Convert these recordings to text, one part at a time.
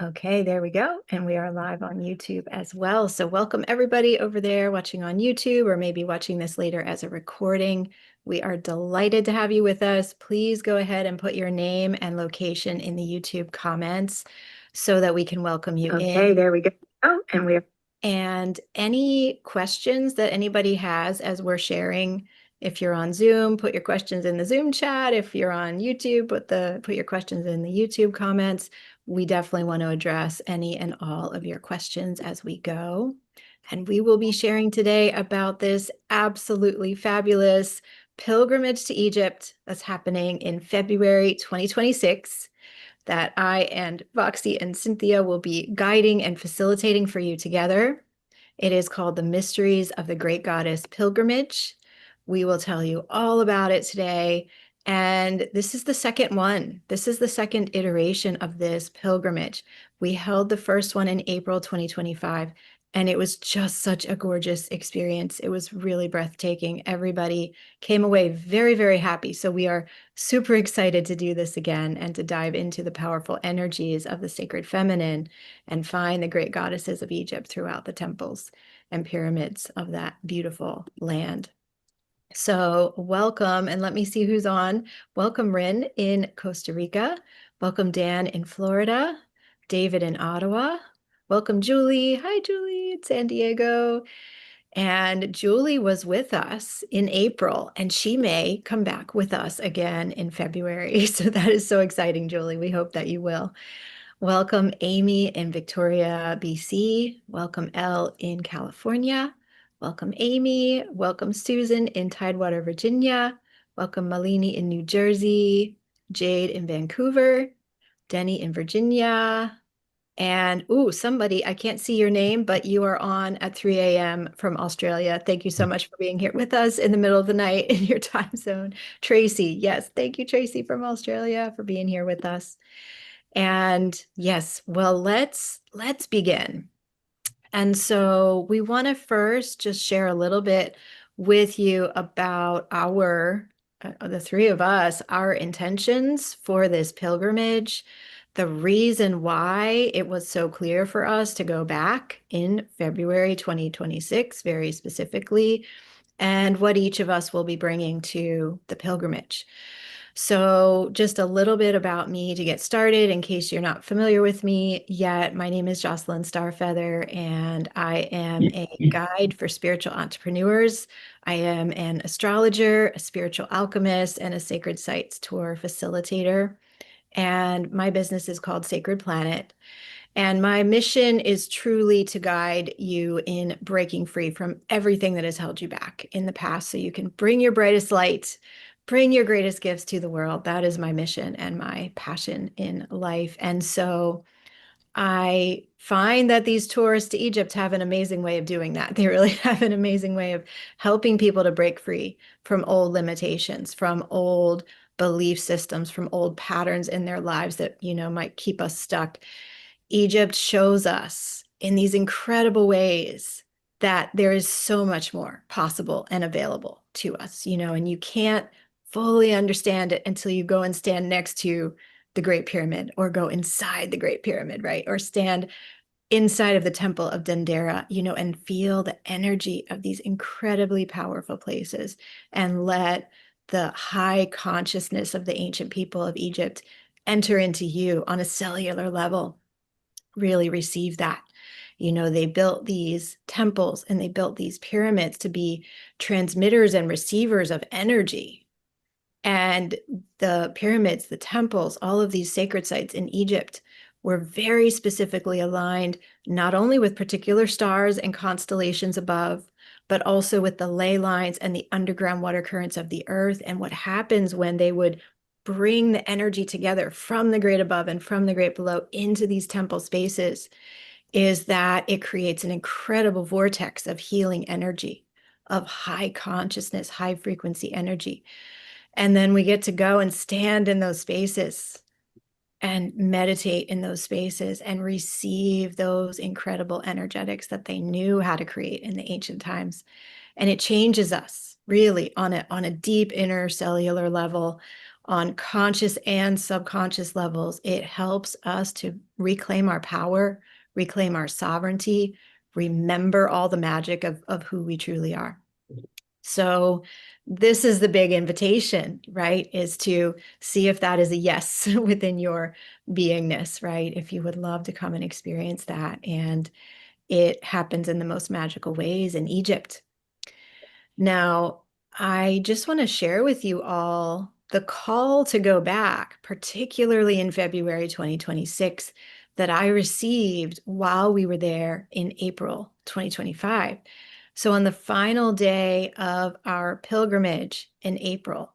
Okay, there we go. And we are live on YouTube as well. So welcome everybody over there watching on YouTube or maybe watching this later as a recording. We are delighted to have you with us. Please go ahead and put your name and location in the YouTube comments so that we can welcome you in. Okay, there we go. Oh, And any questions that anybody has as we're sharing, if you're on Zoom, put your questions in the Zoom chat. If you're on YouTube, put your questions in the YouTube comments. We definitely want to address any and all of your questions as we go. And we will be sharing today about this absolutely fabulous pilgrimage to Egypt that's happening in February 2026 that I and Voxy and Cynthia will be guiding and facilitating for you together. It is called the Mysteries of the Great Goddess Pilgrimage. We will tell you all about it today. And this is the second one. This is the second iteration of this pilgrimage. We held the first one in April 2025, and it was just such a gorgeous experience. It was really breathtaking. Everybody came away very, very happy. So we are super excited to do this again and to dive into the powerful energies of the sacred feminine and find the great goddesses of Egypt throughout the temples and pyramids of that beautiful land. So welcome, and let me see who's on. Welcome, Rin in Costa Rica. Welcome, Dan in Florida. David in Ottawa. Welcome, Julie. Hi, Julie in San Diego. And Julie was with us in April, and she may come back with us again in February. So that is so exciting, Julie. We hope that you will. Welcome, Amy in Victoria, BC. Welcome, Elle in California. Welcome, Amy. Welcome, Susan in Tidewater, Virginia. Welcome, Malini in New Jersey. Jade in Vancouver. Denny in Virginia. And somebody, I can't see your name, but you are on at 3 a.m. from Australia. Thank you so much for being here with us in the middle of the night in your time zone. Tracy, yes, thank you, Tracy from Australia, for being here with us. And yes, well, let's begin. And so we want to first just share a little bit with you about the three of us, our intentions for this pilgrimage, the reason why it was so clear for us to go back in February 2026, very specifically, and what each of us will be bringing to the pilgrimage. So just a little bit about me to get started in case you're not familiar with me yet. My name is Jocelyn Starfeather, and I am a guide for spiritual entrepreneurs. I am an astrologer, a spiritual alchemist, and a sacred sites tour facilitator. And my business is called Sacred Planet. And my mission is truly to guide you in breaking free from everything that has held you back in the past so you can bring your brightest light, bring your greatest gifts to the world. That is my mission and my passion in life. And so I find that these tours to Egypt have an amazing way of doing that. They really have an amazing way of helping people to break free from old limitations, from old belief systems, from old patterns in their lives that, might keep us stuck. Egypt shows us in these incredible ways that there is so much more possible and available to us, and you can't fully understand it until you go and stand next to the Great Pyramid or go inside the Great Pyramid, right? Or stand inside of the Temple of Dendera, and feel the energy of these incredibly powerful places and let the high consciousness of the ancient people of Egypt enter into you on a cellular level. Really receive that. They built these temples and they built these pyramids to be transmitters and receivers of energy. And the pyramids, the temples, all of these sacred sites in Egypt were very specifically aligned, not only with particular stars and constellations above, but also with the ley lines and the underground water currents of the earth. And what happens when they would bring the energy together from the great above and from the great below into these temple spaces is that it creates an incredible vortex of healing energy, of high consciousness, high frequency energy. And then we get to go and stand in those spaces and meditate in those spaces and receive those incredible energetics that they knew how to create in the ancient times. And it changes us really on a deep inner cellular level. on conscious and subconscious levels. It helps us to reclaim our power, reclaim our sovereignty, remember all the magic of who we truly are. So this is the big invitation, right? Is to see if that is a yes within your beingness, right? If you would love to come and experience that. And it happens in the most magical ways in Egypt. Now, I just want to share with you all the call to go back, particularly in February 2026, that I received while we were there in April 2025. So on the final day of our pilgrimage in April,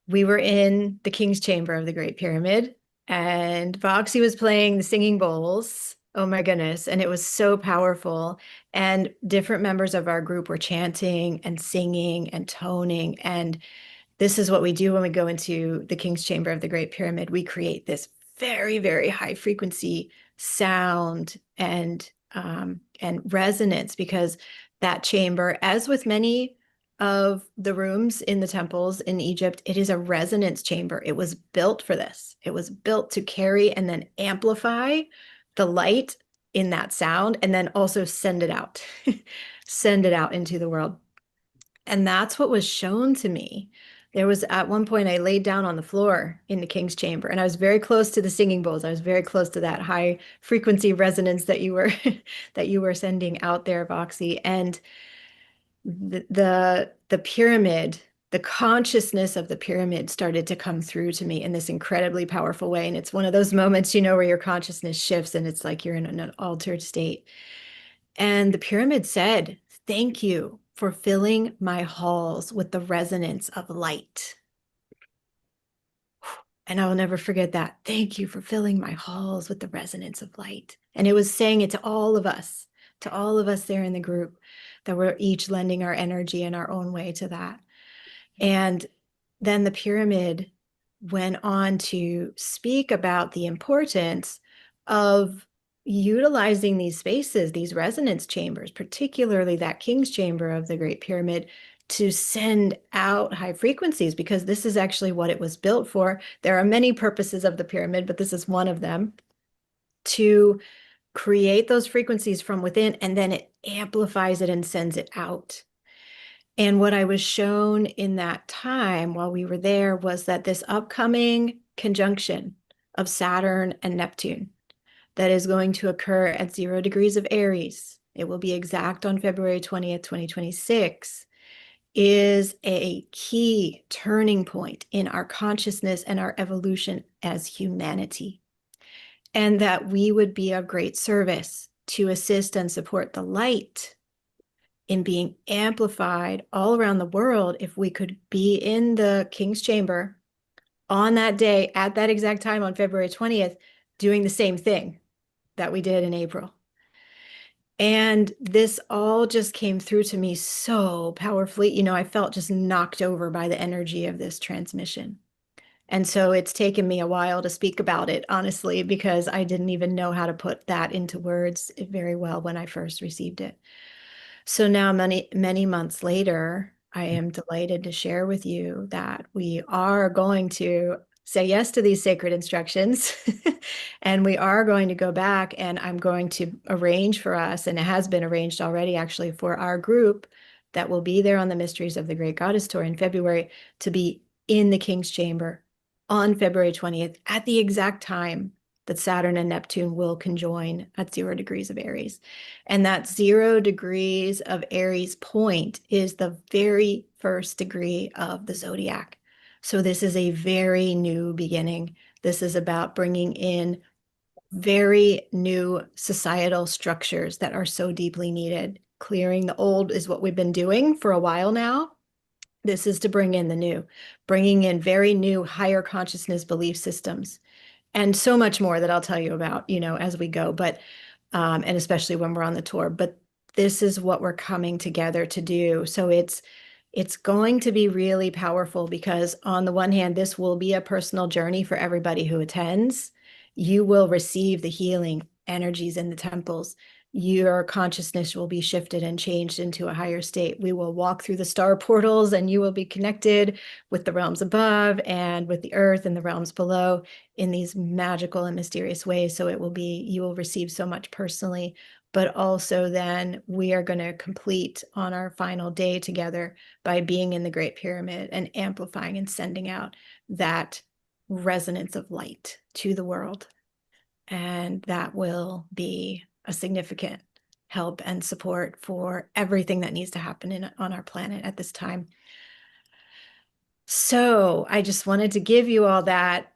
we were in the King's Chamber of the Great Pyramid, and Voxy was playing the singing bowls. Oh my goodness. And it was so powerful. And different members of our group were chanting and singing and toning. And this is what we do when we go into the King's Chamber of the Great Pyramid. We create this very, very high frequency sound and resonance, because that chamber, as with many of the rooms in the temples in Egypt, it is a resonance chamber. It was built for this. It was built to carry and then amplify the light in that sound, and then also send it out, send it out into the world. And that's what was shown to me. There was at one point I laid down on the floor in the King's Chamber, and I was very close to the singing bowls. I was very close to that high frequency resonance that you were that you were sending out there, Voxy. And the pyramid, the consciousness of the pyramid started to come through to me in this incredibly powerful way. And it's one of those moments, where your consciousness shifts and it's like you're in an altered state. And the pyramid said, "Thank you for filling my halls with the resonance of light." And I will never forget that. Thank you for filling my halls with the resonance of light. And it was saying it to all of us there in the group, that we're each lending our energy in our own way to that. And then the pyramid went on to speak about the importance of utilizing these spaces, these resonance chambers, particularly that King's Chamber of the Great Pyramid, to send out high frequencies, because this is actually what it was built for. There are many purposes of the pyramid, but this is one of them, to create those frequencies from within, and then it amplifies it and sends it out. And what I was shown in that time while we were there was that this upcoming conjunction of Saturn and Neptune that is going to occur at 0 degrees of Aries, it will be exact on February 20th, 2026, is a key turning point in our consciousness and our evolution as humanity. And that we would be of great service to assist and support the light in being amplified all around the world if we could be in the King's Chamber on that day, at that exact time on February 20th, doing the same thing that we did in April. And this all just came through to me so powerfully. I felt just knocked over by the energy of this transmission. And so it's taken me a while to speak about it, honestly, because I didn't even know how to put that into words very well when I first received it. So now, many, many months later, I am delighted to share with you that we are going to say yes to these sacred instructions. And we are going to go back, and I'm going to arrange for us, and it has been arranged already actually, for our group that will be there on the Mysteries of the Great Goddess Tour in February, to be in the King's Chamber on February 20th at the exact time that Saturn and Neptune will conjoin at 0 degrees of Aries. And that 0 degrees of Aries point is the very first degree of the zodiac. So this is a very new beginning. This is about bringing in very new societal structures that are so deeply needed. Clearing the old is what we've been doing for a while now. This is to bring in the new, bringing in very new higher consciousness belief systems, and so much more that I'll tell you about, as we go, but, and especially when we're on the tour. But this is what we're coming together to do. So it's going to be really powerful, because on the one hand, this will be a personal journey for everybody who attends. You will receive the healing energies in the temples. your consciousness will be shifted and changed into a higher state. We will walk through the star portals and you will be connected with the realms above and with the earth and the realms below in these magical and mysterious ways. So it will be, you will receive so much personally, but also then we are going to complete on our final day together by being in the Great Pyramid and amplifying and sending out that resonance of light to the world. And that will be a significant help and support for everything that needs to happen on our planet at this time. So I just wanted to give you all that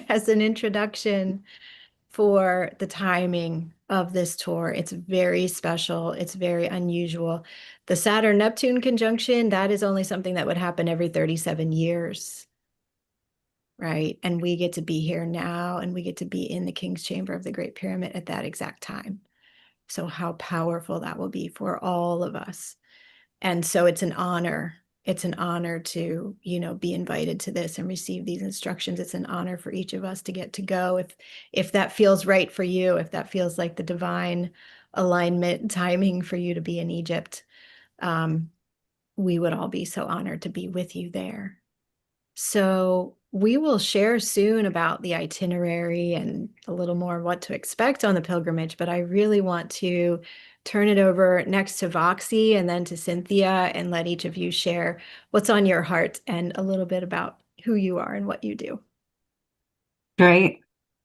as an introduction for the timing of this tour. It's very special. It's very unusual. The Saturn-Neptune conjunction, that is only something that would happen every 37 years. Right. And we get to be here now, and we get to be in the King's Chamber of the Great Pyramid at that exact time. So how powerful that will be for all of us. And so it's an honor. It's an honor to, be invited to this and receive these instructions. It's an honor for each of us to get to go. If that feels right for you, if that feels like the divine alignment timing for you to be in Egypt, we would all be so honored to be with you there. So we will share soon about the itinerary and a little more what to expect on the pilgrimage, but I really want to turn it over next to Voxy and then to Cynthia and let each of you share what's on your heart and a little bit about who you are and what you do. Great.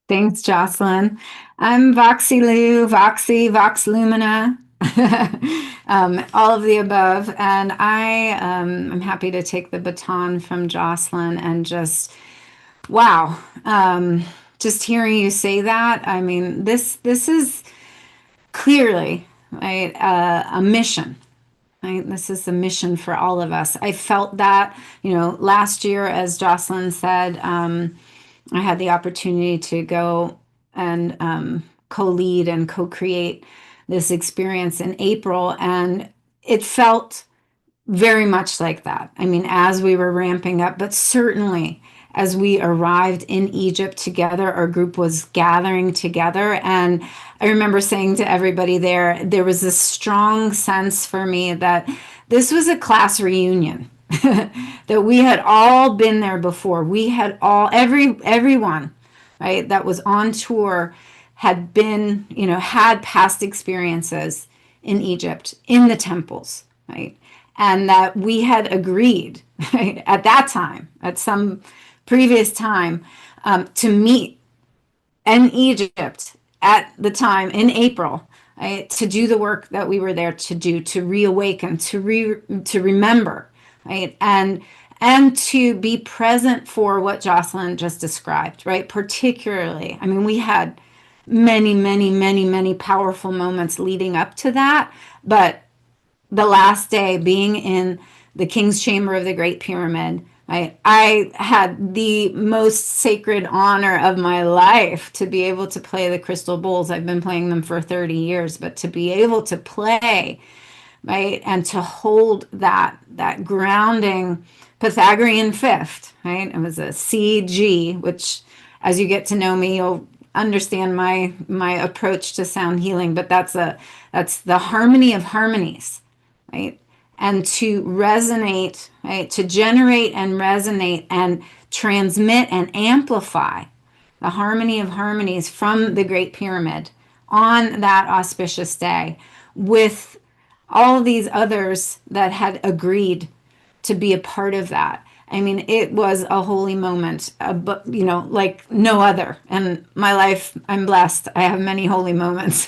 Thanks, Jocelyn. I'm Voxy Lou, Voxy, Vox Lumina, all of the above. And I'm happy to take the baton from Jocelyn and wow, just hearing you say that. I mean, this is clearly, right, a mission. Right? This is a mission for all of us. I felt that, last year, as Jocelyn said, I had the opportunity to go and co-lead and co-create this experience in April, and it felt very much like that. I mean, as we were ramping up, but certainly as we arrived in Egypt together, our group was gathering together. And I remember saying to everybody there was this strong sense for me that this was a class reunion, that we had all been there before. We had everyone, right, that was on tour had been, had past experiences in Egypt, in the temples, right? And that we had agreed, right, at that time, at some previous time, to meet in Egypt at the time in April, right, to do the work that we were there to do, to reawaken, to remember, right, and to be present for what Jocelyn just described, right? Particularly, I mean, we had many, many, many, many powerful moments leading up to that, but the last day being in the King's Chamber of the Great Pyramid, I had the most sacred honor of my life to be able to play the crystal bowls. I've been playing them for 30 years, but to be able to play, right, and to hold that grounding Pythagorean fifth, right? It was a CG, which, as you get to know me, you'll understand my approach to sound healing. But that's the harmony of harmonies, right? And to resonate, right? To generate and resonate and transmit and amplify the harmony of harmonies from the Great Pyramid on that auspicious day with all these others that had agreed to be a part of that. I mean, it was a holy moment, but like no other. And my life, I'm blessed. I have many holy moments.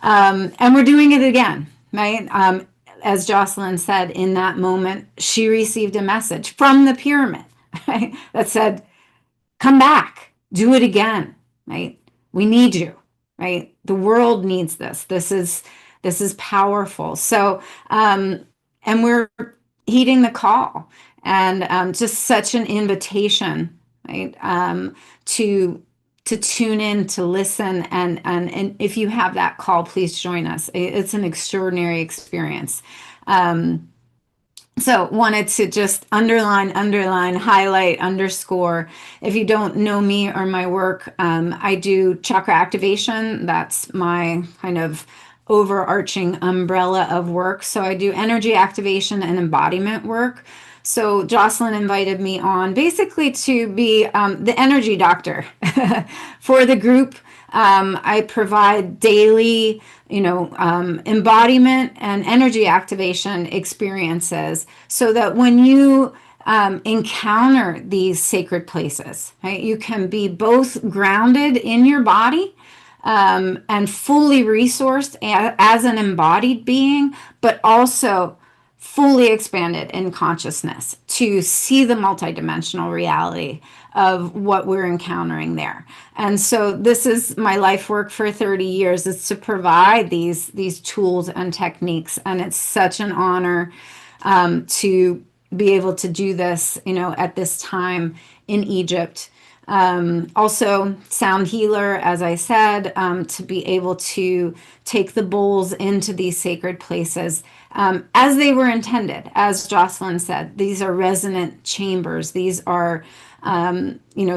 And we're doing it again, right? As Jocelyn said, in that moment, she received a message from the pyramid, right, that said, come back, do it again, right? We need you, right? The world needs this. This is powerful. So, and we're heeding the call, and just such an invitation, right? To tune in, to listen, and if you have that call, please join us. It's an extraordinary experience. So wanted to just underline, highlight, underscore. If you don't know me or my work, I do chakra activation. That's my kind of overarching umbrella of work. So I do energy activation and embodiment work. So Jocelyn invited me on basically to be the energy doctor for the group. I provide daily, embodiment and energy activation experiences so that when you encounter these sacred places, right, you can be both grounded in your body and fully resourced as an embodied being, but also fully expanded in consciousness to see the multidimensional reality of what we're encountering there. And so this is my life work for 30 years, is to provide these tools and techniques. And it's such an honor to be able to do this, at this time in Egypt. Also, sound healer, as I said, to be able to take the bowls into these sacred places as they were intended. As Jocelyn said, these are resonant chambers. These are,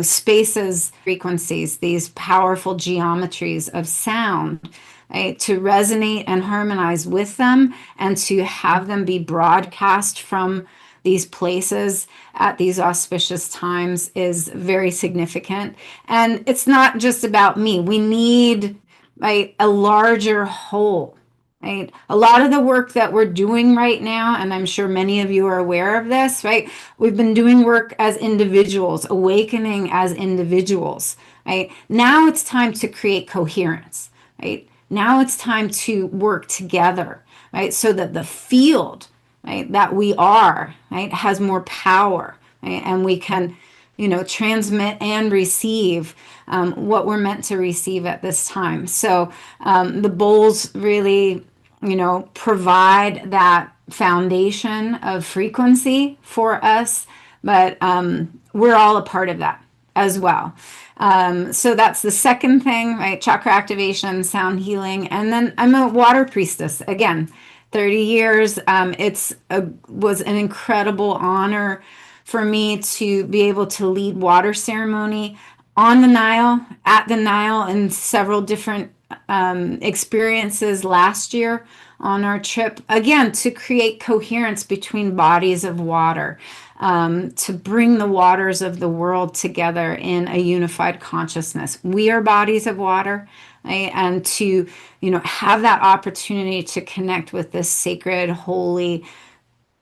spaces, frequencies, these powerful geometries of sound. Right, to resonate and harmonize with them and to have them be broadcast from these places at these auspicious times is very significant. And it's not just about me. We need, right, a larger whole. Right? A lot of the work that we're doing right now, and I'm sure many of you are aware of this, right? We've been doing work as individuals, awakening as individuals, right? Now it's time to create coherence, right? Now it's time to work together, right? So that the field, right, that we are, right, has more power, right? And we can, transmit and receive what we're meant to receive at this time. So the bowls really, provide that foundation of frequency for us, but we're all a part of that as well. So that's the second thing, right? Chakra activation, sound healing. And then I'm a water priestess again. 30 years. Was an incredible honor for me to be able to lead water ceremony on the Nile, at the Nile, and several different experiences last year on our trip. Again, to create coherence between bodies of water, to bring the waters of the world together in a unified consciousness. We are bodies of water, right? And to, have that opportunity to connect with this sacred, holy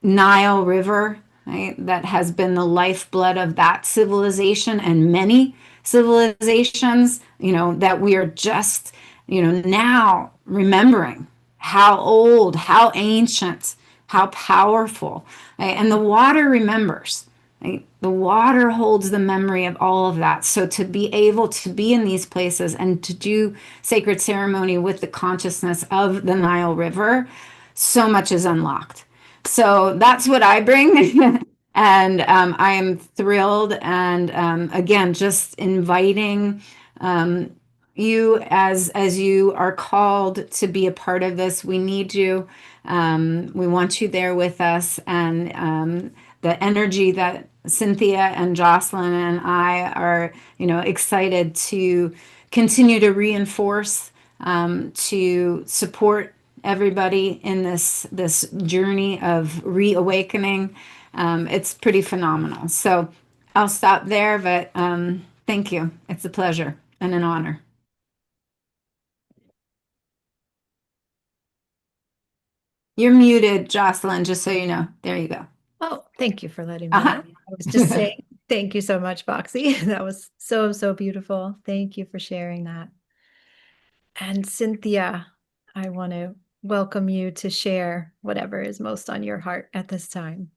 Nile River, right? That has been the lifeblood of that civilization and many civilizations, that we are just, now remembering how old, how ancient, how powerful. Right? And the water remembers. Right? The water holds the memory of all of that. So to be able to be in these places and to do sacred ceremony with the consciousness of the Nile River, so much is unlocked. So that's what I bring. And I am thrilled. And again, just inviting you as you are called to be a part of this. We need you. We want you there with us. And the energy that Cynthia and Jocelyn and I are, excited to continue to reinforce, to support everybody in this journey of reawakening. It's pretty phenomenal. So I'll stop there, but thank you. It's a pleasure and an honor. You're muted, Jocelyn, just so you know. There you go. Oh, thank you for letting me Uh-huh. know. I was just saying, thank you so much, Boxy. That was so, so beautiful. Thank you for sharing that. And Cynthia, I want to welcome you to share whatever is most on your heart at this time.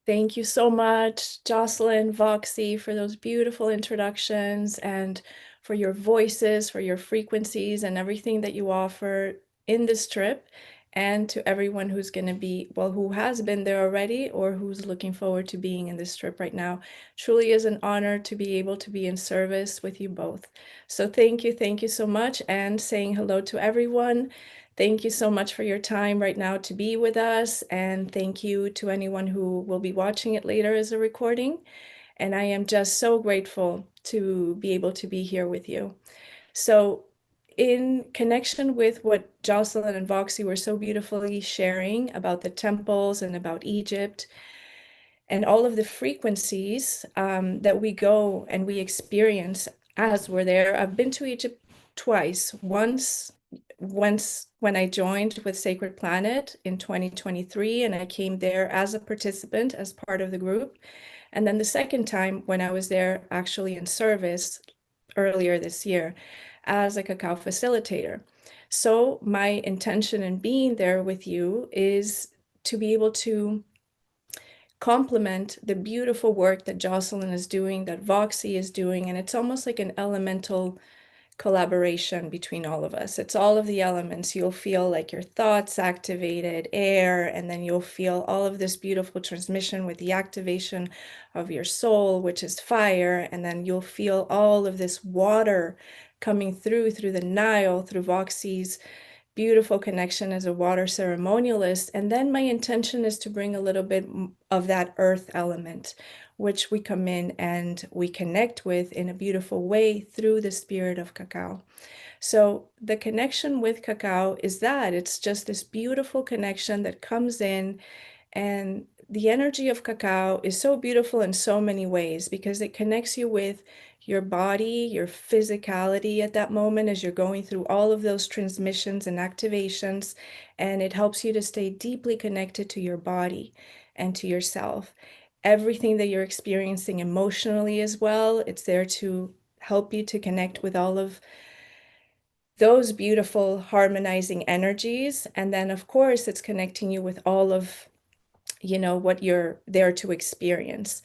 Thank you so much, Jocelyn, Voxy, for those beautiful introductions and for your voices, for your frequencies, and everything that you offer in this trip. And to everyone who's going to be, well, who has been there already or who's looking forward to being in this trip right now. Truly is an honor to be able to be in service with you both. So thank you so much. And saying hello to everyone. Thank you so much for your time right now to be with us. And thank you to anyone who will be watching it later as a recording. And I am just so grateful to be able to be here with you. So, in connection with what Jocelyn and Voxy were so beautifully sharing about the temples and about Egypt and all of the frequencies that we go and we experience as we're there. I've been to Egypt twice. Once when I joined with Sacred Planet in 2023, and I came there as a participant, as part of the group. And then the second time when I was there actually in service earlier this year as a Cacao facilitator. So my intention in being there with you is to be able to complement the beautiful work that Jocelyn is doing, that Voxy is doing, and it's almost like an elemental collaboration between all of us. It's all of the elements. You'll feel like your thoughts activated, air, and then you'll feel all of this beautiful transmission with the activation of your soul, which is fire, and then you'll feel all of this water coming through the Nile, through Voxy's beautiful connection as a water ceremonialist. And then my intention is to bring a little bit of that earth element, which we come in and we connect with in a beautiful way through the spirit of Cacao. So the connection with Cacao is that it's just this beautiful connection that comes in, and the energy of Cacao is so beautiful in so many ways because it connects you with your body, your physicality at that moment as you're going through all of those transmissions and activations, and it helps you to stay deeply connected to your body and to yourself. Everything that you're experiencing emotionally as well, it's there to help you to connect with all of those beautiful harmonizing energies. And then, of course, it's connecting you with all of what you're there to experience.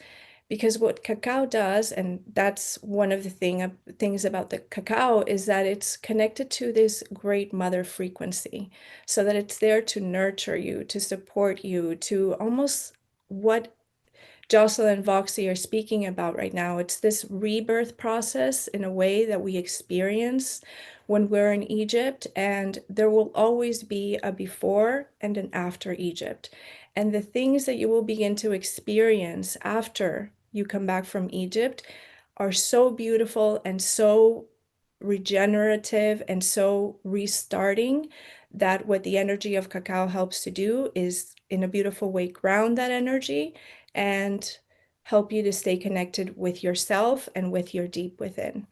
Because what Cacao does, and that's one of the things about the Cacao, is that it's connected to this great mother frequency, so that it's there to nurture you, to support you, to almost what Jocelyn and Voxy are speaking about right now. It's this rebirth process in a way that we experience when we're in Egypt, and there will always be a before and an after Egypt. And the things that you will begin to experience after you come back from Egypt are so beautiful and so regenerative and so restarting, that what the energy of Cacao helps to do is, in a beautiful way, ground that energy and help you to stay connected with yourself and with your deep within.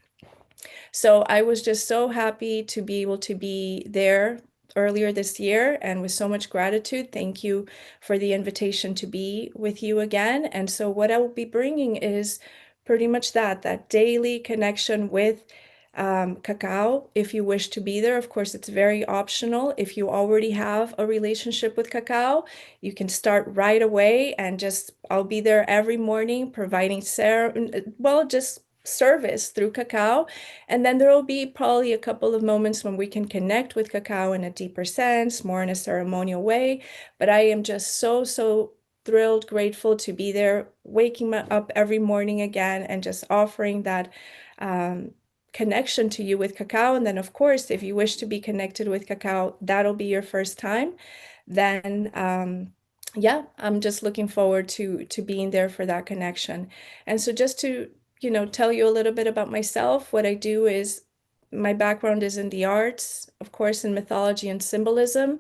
So I was just so happy to be able to be there earlier this year, and with so much gratitude, thank you for the invitation to be with you again. And so what I will be bringing is pretty much that daily connection with Cacao. If you wish to be there, of course, it's very optional. If you already have a relationship with Cacao, you can start right away, and I'll be there every morning providing just service through Cacao. And then there will be probably a couple of moments when we can connect with Cacao in a deeper sense, more in a ceremonial way. But I am just so thrilled, grateful to be there, waking up every morning again and just offering that connection to you with Cacao. And then, of course, if you wish to be connected with Cacao, that'll be your first time. Then yeah, I'm just looking forward to being there for that connection. And so just to tell you a little bit about myself, what I do is, my background is in the arts, of course, in mythology and symbolism.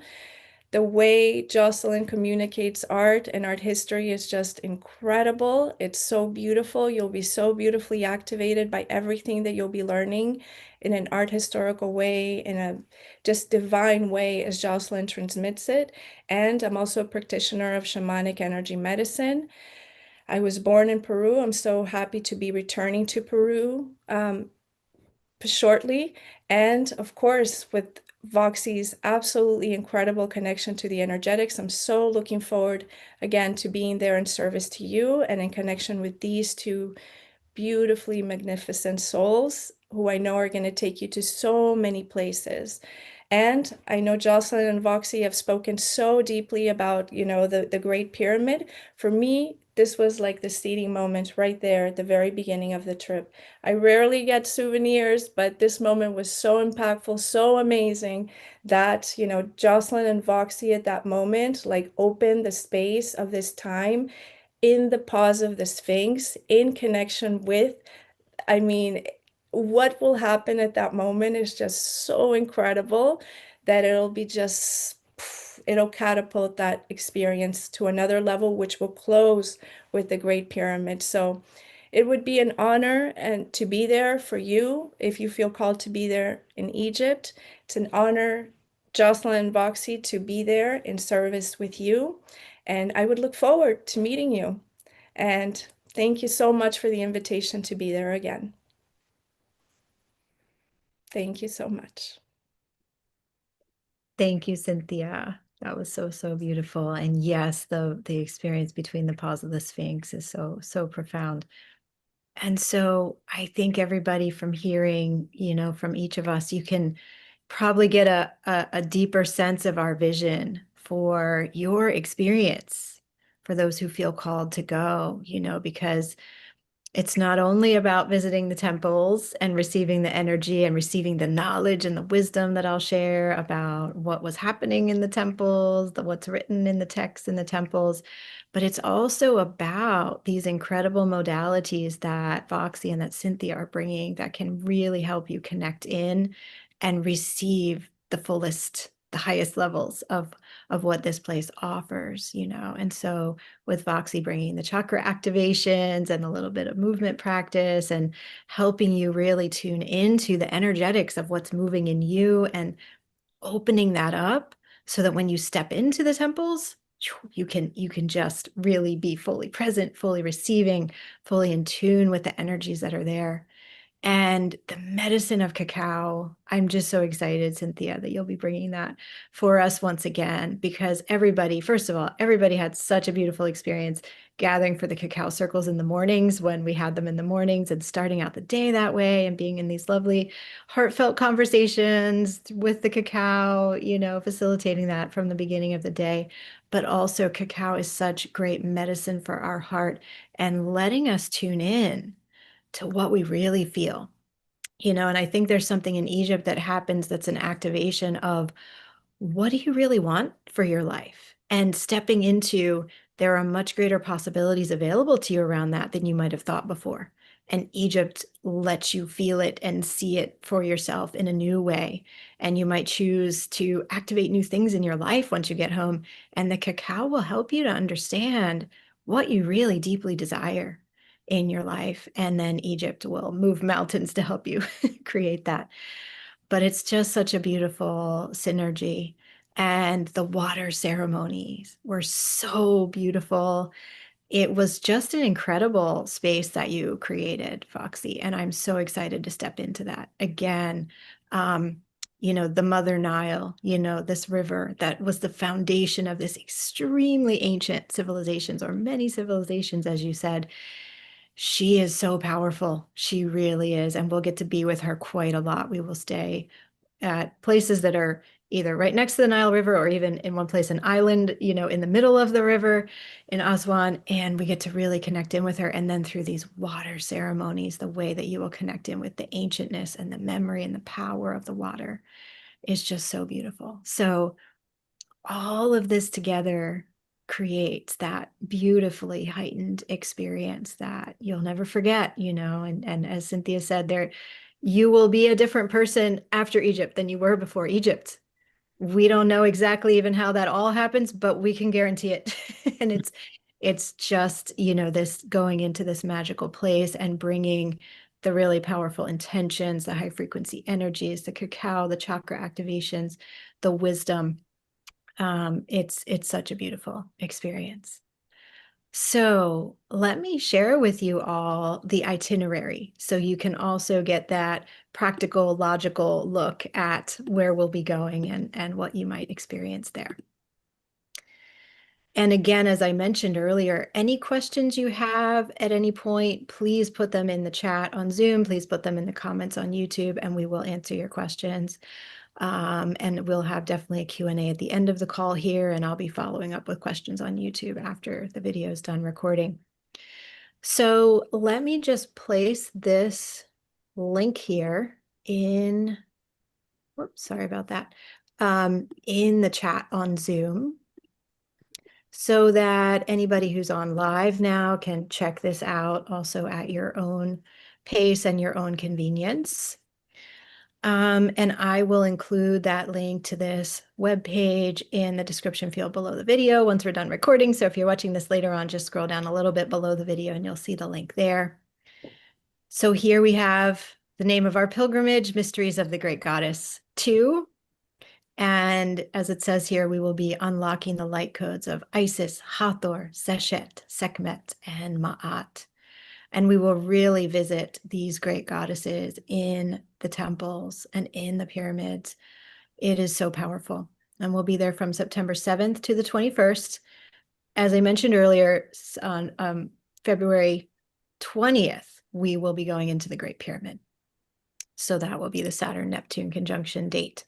The way Jocelyn communicates art and art history is just incredible. It's so beautiful. You'll be so beautifully activated by everything that you'll be learning in an art historical way, in a just divine way as Jocelyn transmits it. And I'm also a practitioner of shamanic energy medicine. I was born in Peru. I'm so happy to be returning to Peru shortly. And of course, with Voxy's absolutely incredible connection to the energetics, I'm so looking forward again to being there in service to you and in connection with these two beautifully magnificent souls who I know are going to take you to so many places. And I know Jocelyn and Voxy have spoken so deeply about, the Great Pyramid. For me, this was like the seeding moment right there at the very beginning of the trip. I rarely get souvenirs, but this moment was so impactful, so amazing that, you know, Jocelyn and Voxy at that moment, like opened the space of this time in the pause of the Sphinx in connection with, I mean, what will happen at that moment is just so incredible that it'll be just, it'll catapult that experience to another level, which will close with the Great Pyramid. So it would be an honor and to be there for you if you feel called to be there in Egypt. It's an honor, Jocelyn and Voxy, to be there in service with you. And I would look forward to meeting you. And thank you so much for the invitation to be there again. Thank you so much. Thank you, Cynthia. That was so, so beautiful. And yes, the experience between the pause of the Sphinx is so, so profound. And so I think everybody from hearing, you know, from each of us, you can probably get a deeper sense of our vision for your experience, for those who feel called to go, you know, because it's not only about visiting the temples and receiving the energy and receiving the knowledge and the wisdom that I'll share about what was happening in the temples, what's written in the texts in the temples, but it's also about these incredible modalities that Voxy and that Cynthia are bringing that can really help you connect in and receive the fullest, the highest levels of what this place offers, you know. And so with Voxy bringing the chakra activations and a little bit of movement practice and helping you really tune into the energetics of what's moving in you and opening that up so that when you step into the temples, you can just really be fully present, fully receiving, fully in tune with the energies that are there. And the medicine of cacao, I'm just so excited, Cynthia, that you'll be bringing that for us once again, because everybody, first of all, everybody had such a beautiful experience gathering for the cacao circles in the mornings when we had them in the mornings and starting out the day that way and being in these lovely heartfelt conversations with the cacao, you know, facilitating that from the beginning of the day. But also cacao is such great medicine for our heart and letting us tune in to what we really feel, you know. And I think there's something in Egypt that happens that's an activation of what do you really want for your life, and stepping into there are much greater possibilities available to you around that than you might have thought before. And Egypt lets you feel it and see it for yourself in a new way. And you might choose to activate new things in your life once you get home. And the cacao will help you to understand what you really deeply desire in your life. And then Egypt will move mountains to help you create that. But it's just such a beautiful synergy. And the water ceremonies were so beautiful. It was just an incredible space that you created, Foxy. And I'm so excited to step into that again. Um, you know, the Mother Nile, you know, this river that was the foundation of this extremely ancient civilizations, or many civilizations, as you said. She is so powerful. She really is. And we'll get to be with her quite a lot. We will stay at places that are either right next to the Nile River or even in one place, an island, you know, in the middle of the river in Aswan. And we get to really connect in with her. And then through these water ceremonies, the way that you will connect in with the ancientness and the memory and the power of the water is just so beautiful. So all of this together creates that beautifully heightened experience that you'll never forget, you know. And as Cynthia said, there, you will be a different person after Egypt than you were before Egypt. We don't know exactly even how that all happens, but we can guarantee it. And it's just, you know, this going into this magical place and bringing the really powerful intentions, the high frequency energies, the cacao, the chakra activations, the wisdom. It's such a beautiful experience. So let me share with you all the itinerary so you can also get that practical, logical look at where we'll be going and what you might experience there. And again, as I mentioned earlier, any questions you have at any point, please put them in the chat on Zoom. Please put them in the comments on YouTube, and we will answer your questions. And we'll have definitely a Q&A at the end of the call here, and I'll be following up with questions on YouTube after the video is done recording. So let me just place this link here in, whoops, sorry about that, in the chat on Zoom so that anybody who's on live now can check this out also at your own pace and your own convenience. And I will include that link to this webpage in the description field below the video once we're done recording. So if you're watching this later on, just scroll down a little bit below the video and you'll see the link there. So here we have the name of our pilgrimage, Mysteries of the Great Goddess 2. And as it says here, we will be unlocking the light codes of Isis, Hathor, Seshet, Sekhmet, and Ma'at. And we will really visit these great goddesses in the temples and in the pyramids. It is so powerful. And we'll be there from September 7th to the 21st. As I mentioned earlier, on February 20th, we will be going into the Great Pyramid. So that will be the Saturn-Neptune Conjunction date.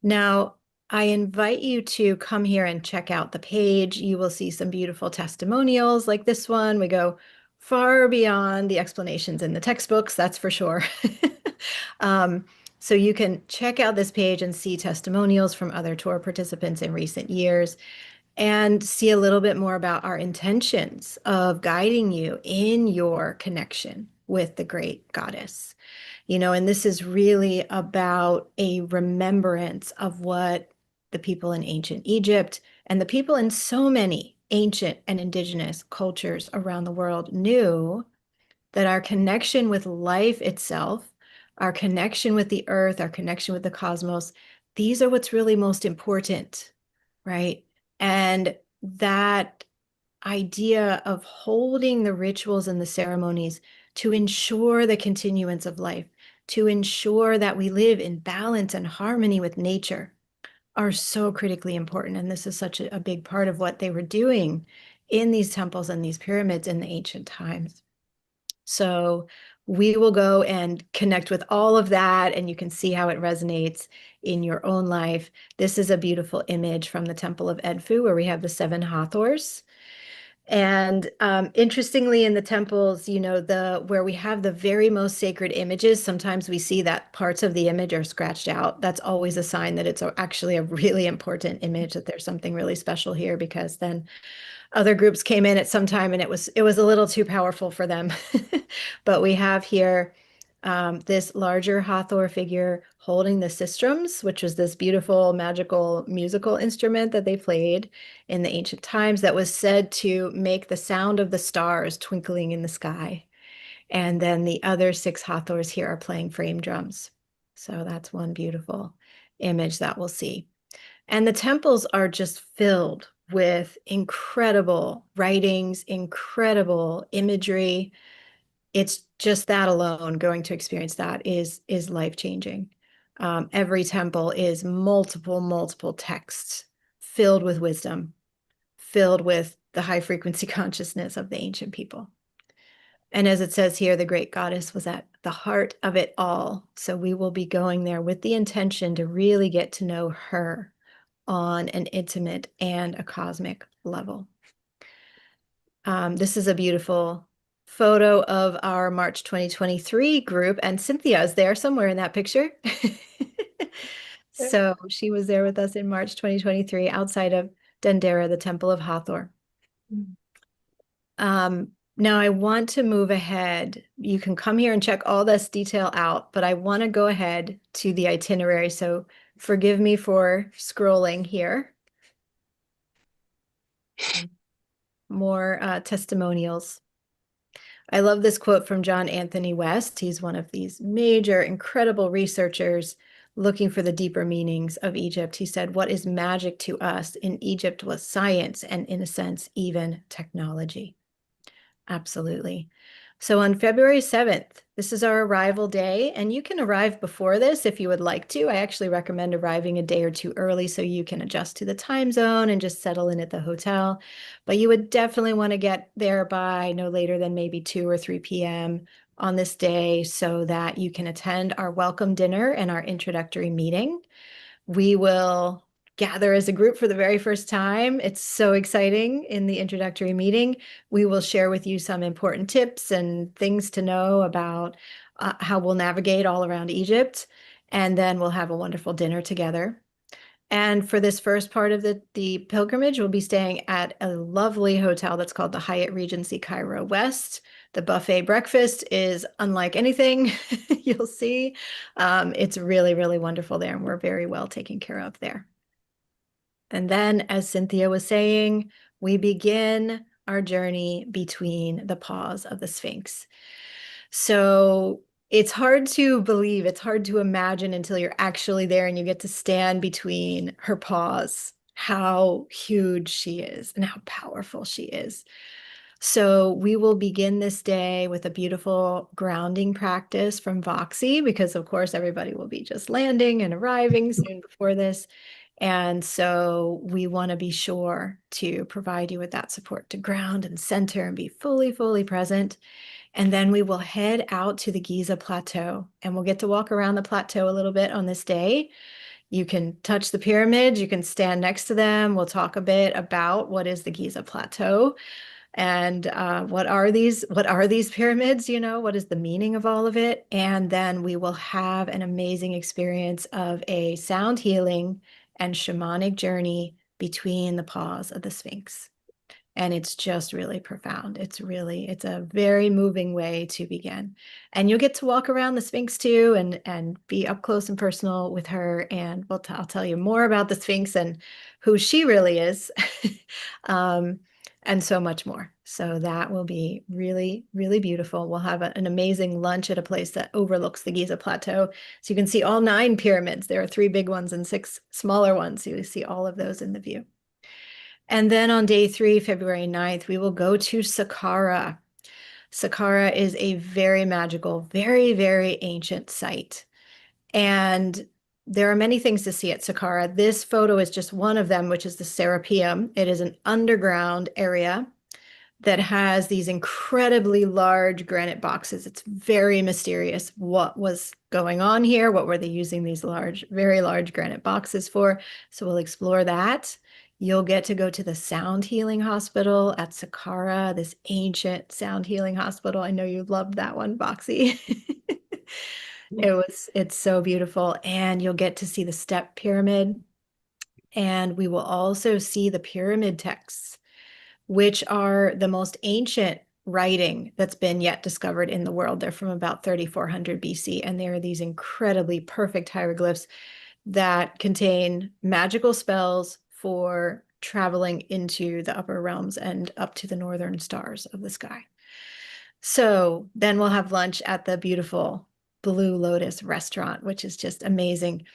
Now, I invite you to come here and check out the page. You will see some beautiful testimonials like this one. We go far beyond the explanations in the textbooks, that's for sure. So you can check out this page and see testimonials from other tour participants in recent years and see a little bit more about our intentions of guiding you in your connection with the great goddess. And this is really about a remembrance of what the people in ancient Egypt and the people in so many ancient and indigenous cultures around the world knew, that our connection with life itself, our connection with the earth, our connection with the cosmos, these are what's really most important, right? And that idea of holding the rituals and the ceremonies to ensure the continuance of life, to ensure that we live in balance and harmony with nature, are so critically important. And this is such a big part of what they were doing in these temples and these pyramids in the ancient times. So we will go and connect with all of that, and you can see how it resonates in your own life. This is a beautiful image from the Temple of Edfu, where we have the 7 Hathors. And interestingly, in the temples, where we have the very most sacred images, sometimes we see that parts of the image are scratched out. That's always a sign that it's actually a really important image, that there's something really special here, because then other groups came in at some time and it was a little too powerful for them. But we have here this larger Hathor figure holding the sistrums, which was this beautiful magical musical instrument that they played in the ancient times that was said to make the sound of the stars twinkling in the sky. And then the other 6 Hathors here are playing frame drums. So that's one beautiful image that we'll see. And the temples are just filled with incredible writings, incredible imagery. It's just that alone, going to experience that is life-changing. Every temple is multiple texts filled with wisdom, filled with the high frequency consciousness of the ancient people. And as it says here, the great goddess was at the heart of it all. So we will be going there with the intention to really get to know her on an intimate and a cosmic level. This is a beautiful photo of our March 2023 group, and Cynthia is there somewhere in that picture. So she was there with us in March 2023 outside of Dendera, the Temple of Hathor. Now I want to move ahead. You can come here and check all this detail out, but I want to go ahead to the itinerary. So forgive me for scrolling here. More testimonials. I love this quote from John Anthony West. He's one of these major, incredible researchers looking for the deeper meanings of Egypt. He said, "What is magic to us in Egypt was science and, in a sense, even technology." Absolutely. So on February 7th, this is our arrival day, and you can arrive before this if you would like to. I actually recommend arriving a day or two early so you can adjust to the time zone and just settle in at the hotel. But you would definitely want to get there by no later than maybe 2 or 3 p.m. on this day so that you can attend our welcome dinner and our introductory meeting. We will gather as a group for the very first time. It's so exciting. In the introductory meeting, we will share with you some important tips and things to know about how we'll navigate all around Egypt. And then we'll have a wonderful dinner together. And for this first part of the pilgrimage, we'll be staying at a lovely hotel that's called the Hyatt Regency Cairo West. The buffet breakfast is unlike anything you'll see. It's really, really wonderful there, and we're very well taken care of there. And then, as Cynthia was saying, we begin our journey between the paws of the Sphinx. So it's hard to believe, it's hard to imagine until you're actually there and you get to stand between her paws, how huge she is and how powerful she is. So we will begin this day with a beautiful grounding practice from Voxy, because of course everybody will be just landing and arriving soon before this. And so we want to be sure to provide you with that support to ground and center and be fully, fully present. And then we will head out to the Giza plateau, and we'll get to walk around the plateau a little bit on this day. You can touch the pyramids, you can stand next to them. We'll talk a bit about what is the Giza plateau and what are these pyramids, what is the meaning of all of it? And then we will have an amazing experience of a sound healing and shamanic journey between the paws of the Sphinx. And it's just really profound. It's a very moving way to begin. And you'll get to walk around the Sphinx too and be up close and personal with her. And I'll tell you more about the Sphinx and who she really is. And so much more. So that will be really, really beautiful. We'll have an amazing lunch at a place that overlooks the Giza Plateau. So you can see all 9 pyramids. There are 3 big ones and 6 smaller ones. So you see all of those in the view. And then on day 3, February 9th, we will go to Saqqara. Saqqara is a very magical, very, very ancient site. And there are many things to see at Saqqara. This photo is just one of them, which is the Serapeum. It is an underground area that has these incredibly large granite boxes. It's very mysterious what was going on here. What were they using these very large granite boxes for? So we'll explore that. You'll get to go to the sound healing hospital at Saqqara, this ancient sound healing hospital. I know you loved that one, Boxy. It's so beautiful. And you'll get to see the step pyramid. And we will also see the pyramid texts, which are the most ancient writing that's been yet discovered in the world. They're from about 3400 BC, and they are these incredibly perfect hieroglyphs that contain magical spells for traveling into the upper realms and up to the northern stars of the sky. So then we'll have lunch at the beautiful Blue Lotus restaurant, which is just amazing.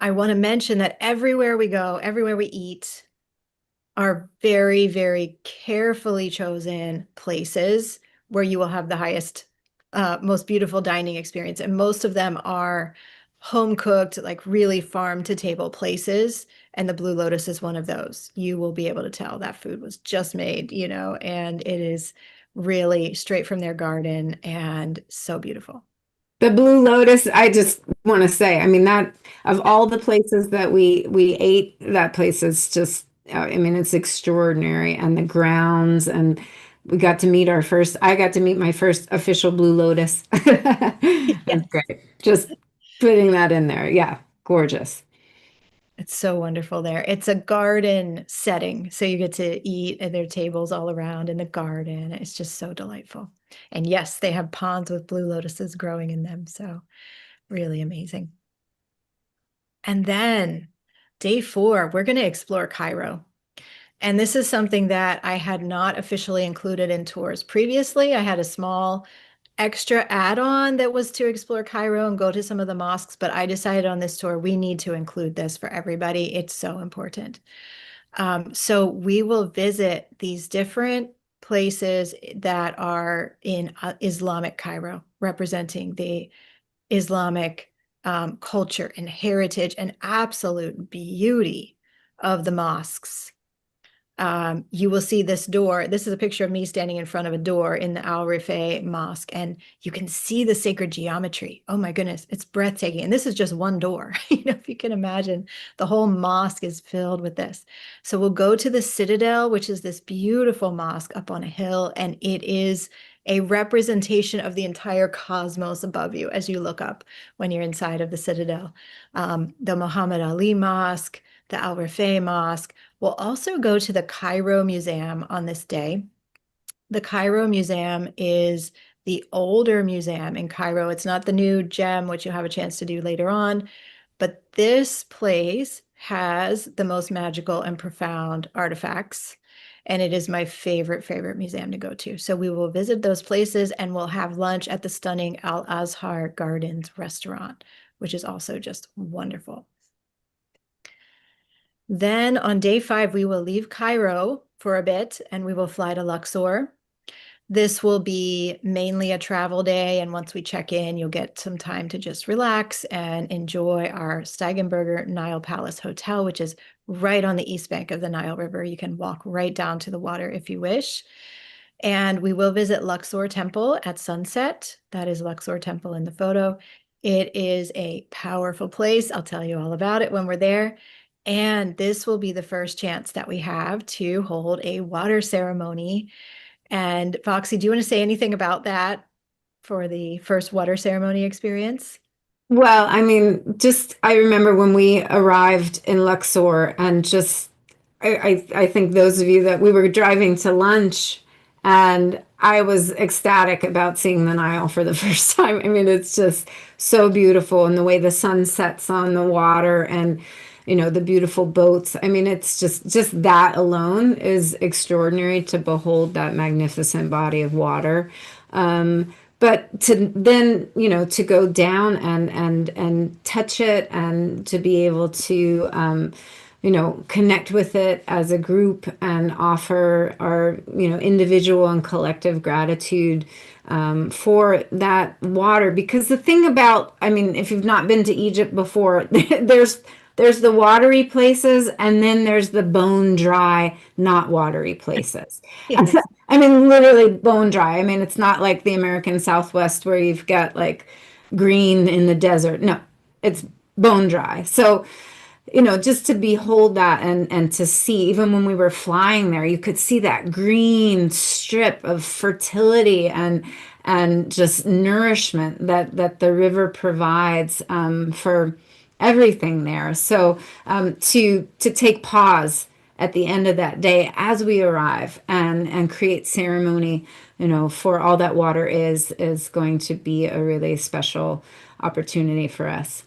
I want to mention that everywhere we go, everywhere we eat, are very, very carefully chosen places where you will have the highest, most beautiful dining experience. And most of them are home cooked, like really farm to table places. And the Blue Lotus is one of those. You will be able to tell that food was just made, and it is really straight from their garden and so beautiful. The Blue Lotus, I just want to say, I mean, that of all the places that we ate, that place is just, I mean, it's extraordinary. And the grounds, and I got to meet my first official Blue Lotus. That's great. Just putting that in there. Yeah, gorgeous. It's so wonderful there. It's a garden setting, so you get to eat at their tables all around in the garden. It's just so delightful. And yes, they have ponds with blue lotuses growing in them, so really amazing. And then day 4, we're going to explore Cairo. And this is something that I had not officially included in tours previously. I had a small extra add-on that was to explore Cairo and go to some of the mosques, but I decided on this tour we need to include this for everybody. It's so important. So we will visit these different places that are in Islamic Cairo, representing the Islamic culture and heritage and absolute beauty of the mosques. you will see this door. This is a picture of me standing in front of a door in the Al Rifai Mosque, and you can see the sacred geometry. Oh my goodness, it's breathtaking. And this is just one door. If you can imagine, the whole mosque is filled with this. So we'll go to the Citadel, which is this beautiful mosque up on a hill, and it is a representation of the entire cosmos above you as you look up when you're inside of the Citadel. The Muhammad Ali Mosque, the Al Rifai Mosque. We'll also go to the Cairo Museum on this day. The Cairo Museum is the older museum in Cairo. It's not the new gem, which you'll have a chance to do later on, but this place has the most magical and profound artifacts. And it is my favorite museum to go to. So we will visit those places and we'll have lunch at the stunning Al Azhar Gardens restaurant, which is also just wonderful. Then on day 5, we will leave Cairo for a bit and we will fly to Luxor. This will be mainly a travel day. And once we check in, you'll get some time to just relax and enjoy our Steigenberger Nile Palace Hotel, which is right on the east bank of the Nile River. You can walk right down to the water if you wish. And we will visit Luxor Temple at sunset. That is Luxor Temple in the photo. It is a powerful place. I'll tell you all about it when we're there. And this will be the first chance that we have to hold a water ceremony. And Foxy, do you want to say anything about that for the first water ceremony experience? Well, I mean, just I remember when we arrived in Luxor and just I think those of you that we were driving to lunch and I was ecstatic about seeing the Nile for the first time. I mean, it's just so beautiful and the way the sun sets on the water and the beautiful boats. I mean, it's just that alone is extraordinary to behold that magnificent body of water. But to then, to go down and touch it and to be able to, connect with it as a group and offer our, individual and collective gratitude for that water. Because the thing about, I mean, if you've not been to Egypt before, there's the watery places and then there's the bone dry, not watery places. Yes. I mean, literally bone dry. I mean, it's not like the American Southwest where you've got like green in the desert. No, it's bone dry. So, just to behold that and to see, even when we were flying there, you could see that green strip of fertility and just nourishment that the river provides for everything there. So to take pause at the end of that day as we arrive and create ceremony, for all that water is going to be a really special opportunity for us.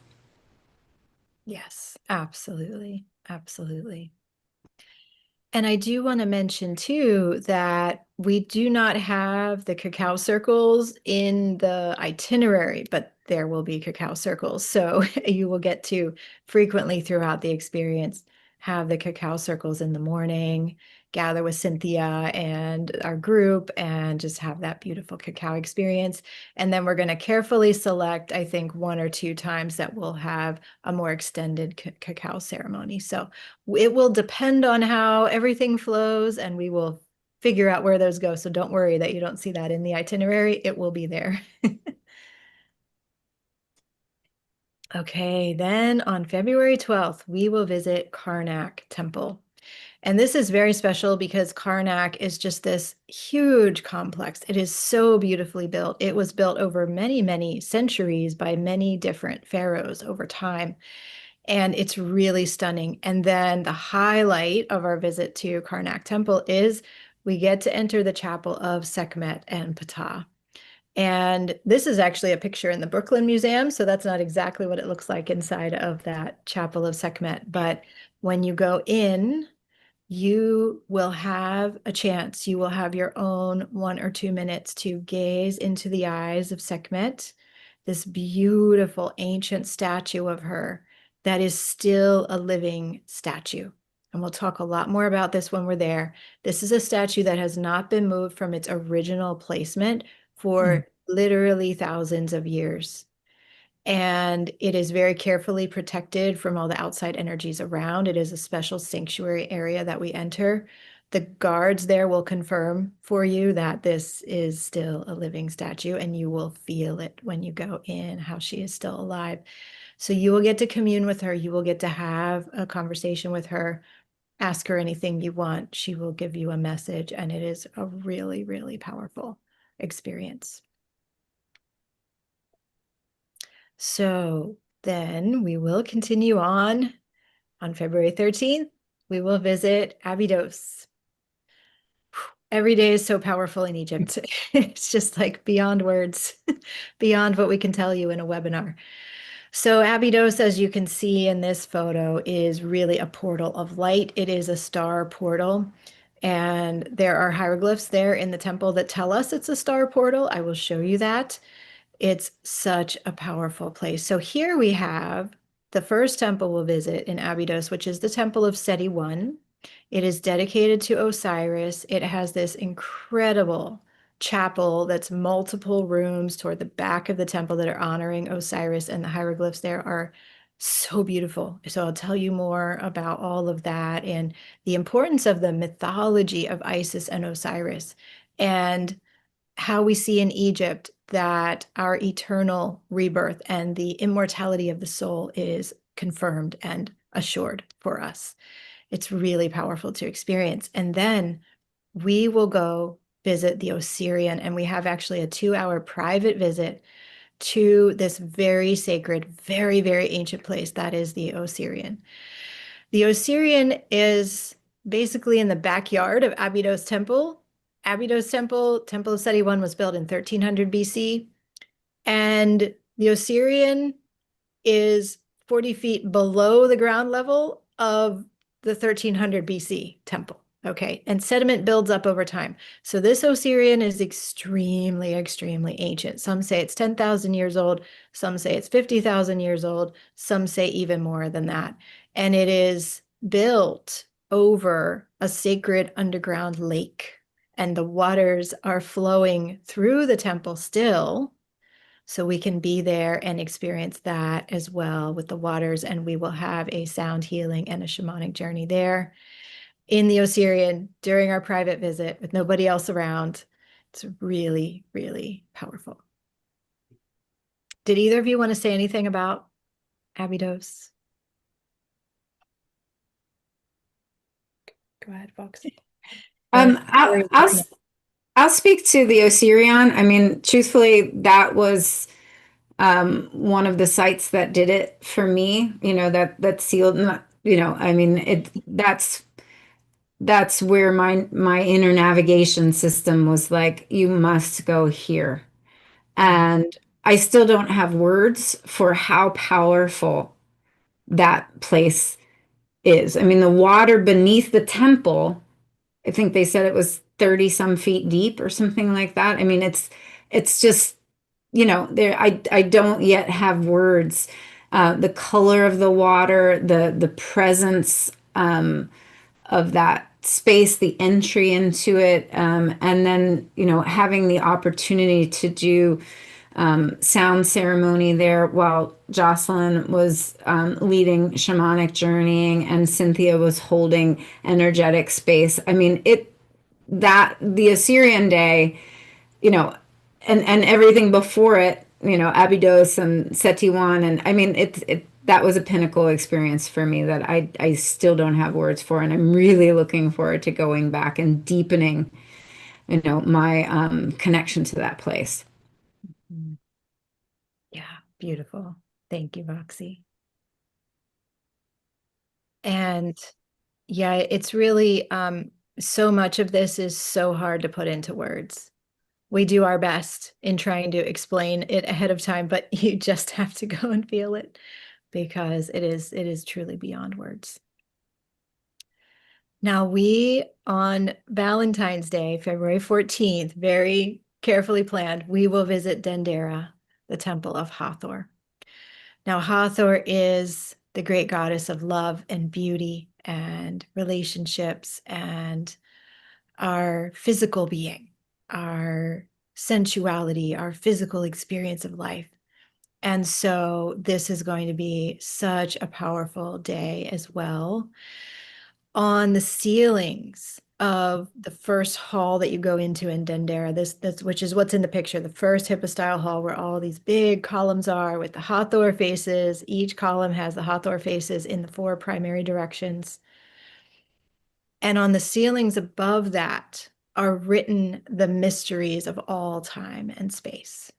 Yes, absolutely. Absolutely. And I do want to mention too that we do not have the cacao circles in the itinerary, but there will be cacao circles. So you will get to frequently throughout the experience have the cacao circles in the morning, gather with Cynthia and our group, and just have that beautiful cacao experience. And then we're going to carefully select, I think, 1 or 2 times that we'll have a more extended cacao ceremony. So it will depend on how everything flows, and we will figure out where those go. So don't worry that you don't see that in the itinerary. It will be there. Okay, then on February 12th, we will visit Karnak Temple. And this is very special because Karnak is just this huge complex. It is so beautifully built. It was built over many, many centuries by many different pharaohs over time. And it's really stunning. And then the highlight of our visit to Karnak Temple is we get to enter the chapel of Sekhmet and Ptah. And this is actually a picture in the Brooklyn Museum, so that's not exactly what it looks like inside of that chapel of Sekhmet. But when you go in, you will have a chance. You will have your own 1 or 2 minutes to gaze into the eyes of Sekhmet, this beautiful ancient statue of her that is still a living statue. And we'll talk a lot more about this when we're there. This is a statue that has not been moved from its original placement for literally thousands of years. And it is very carefully protected from all the outside energies around. It is a special sanctuary area that we enter. The guards there will confirm for you that this is still a living statue, and you will feel it when you go in, how she is still alive. So you will get to commune with her. You will get to have a conversation with her, ask her anything you want. She will give you a message, and it is a really, really powerful experience. So then we will continue on February 13th. We will visit Abydos. Every day is so powerful in Egypt. It's just like beyond words, beyond what we can tell you in a webinar. So Abydos, as you can see in this photo, is really a portal of light. It is a star portal. And there are hieroglyphs there in the temple that tell us it's a star portal. I will show you that. It's such a powerful place. So here we have the first temple we'll visit in Abydos, which is the Temple of Seti I. It is dedicated to Osiris. It has this incredible chapel that's multiple rooms toward the back of the temple that are honoring Osiris, and the hieroglyphs there are so beautiful. So I'll tell you more about all of that and the importance of the mythology of Isis and Osiris, and how we see in Egypt that our eternal rebirth and the immortality of the soul is confirmed and assured for us. It's really powerful to experience. And then we will go visit the Osirian, and we have actually a 2-hour private visit to this very sacred, very, very ancient place that is the Osirian. The Osirian is basically in the backyard of Abydos Temple. Abydos Temple, Temple of Seti I, was built in 1300 BC. And the Osirian is 40 feet below the ground level of the 1300 BC temple. Okay, and sediment builds up over time. So this Osirian is extremely, extremely ancient. Some say it's 10,000 years old. Some say it's 50,000 years old. Some say even more than that. And it is built over a sacred underground lake. And the waters are flowing through the temple still. So we can be there and experience that as well with the waters. And we will have a sound healing and a shamanic journey there in the Osirian during our private visit with nobody else around. It's really, really powerful. Did either of you want to say anything about Abydos? Go ahead, Foxy. I'll speak to the Osirian. I mean, truthfully, that was one of the sites that did it for me. You know, that sealed. You know, I mean, that's where my inner navigation system was like, you must go here. And I still don't have words for how powerful that place is. I mean, the water beneath the temple, I think they said it was 30 some feet deep or something like that. I mean, it's just, you know, there I don't yet have words. The color of the water, the presence of that space, the entry into it, and then, you know, having the opportunity to do sound ceremony there while Jocelyn was leading shamanic journeying and Cynthia was holding energetic space. I mean, that the Osirian day, you know, and everything before it, you know, Abydos and Seti I, and I mean, that was a pinnacle experience for me that I still don't have words for, and I'm really looking forward to going back and deepening, you know, my connection to that place. Yeah, beautiful. Thank you, Roxy. And yeah, it's really so much of this is so hard to put into words. We do our best in trying to explain it ahead of time, but you just have to go and feel it because it is truly beyond words. Now we, on Valentine's Day, February 14th, very carefully planned, we will visit Dendera, the temple of Hathor. Now Hathor is the great goddess of love and beauty and relationships and our physical being, our sensuality, our physical experience of life. And so this is going to be such a powerful day as well. on the ceilings of the first hall that you go into in Dendera, this which is what's in the picture, the first hypostyle hall where all these big columns are with the Hathor faces. Each column has the Hathor faces in the 4 primary directions. And on the ceilings above that are written the mysteries of all time and space.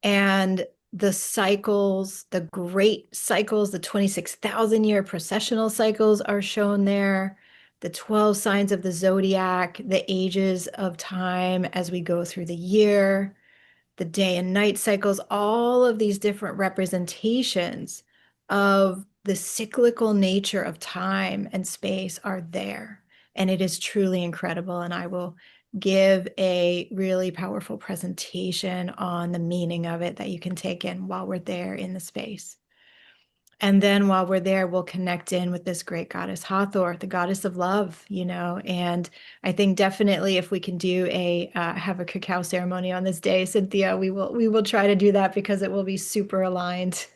And the cycles, the great cycles, the 26,000-year processional cycles are shown there, the 12 signs of the zodiac, the ages of time as we go through the year, the day and night cycles, all of these different representations of the cyclical nature of time and space are there. And it is truly incredible. And I will give a really powerful presentation on the meaning of it that you can take in while we're there in the space. And then while we're there, we'll connect in with this great goddess Hathor, the goddess of love, you know. And I think definitely if we can do have a cacao ceremony on this day, Cynthia, we will try to do that because it will be super aligned.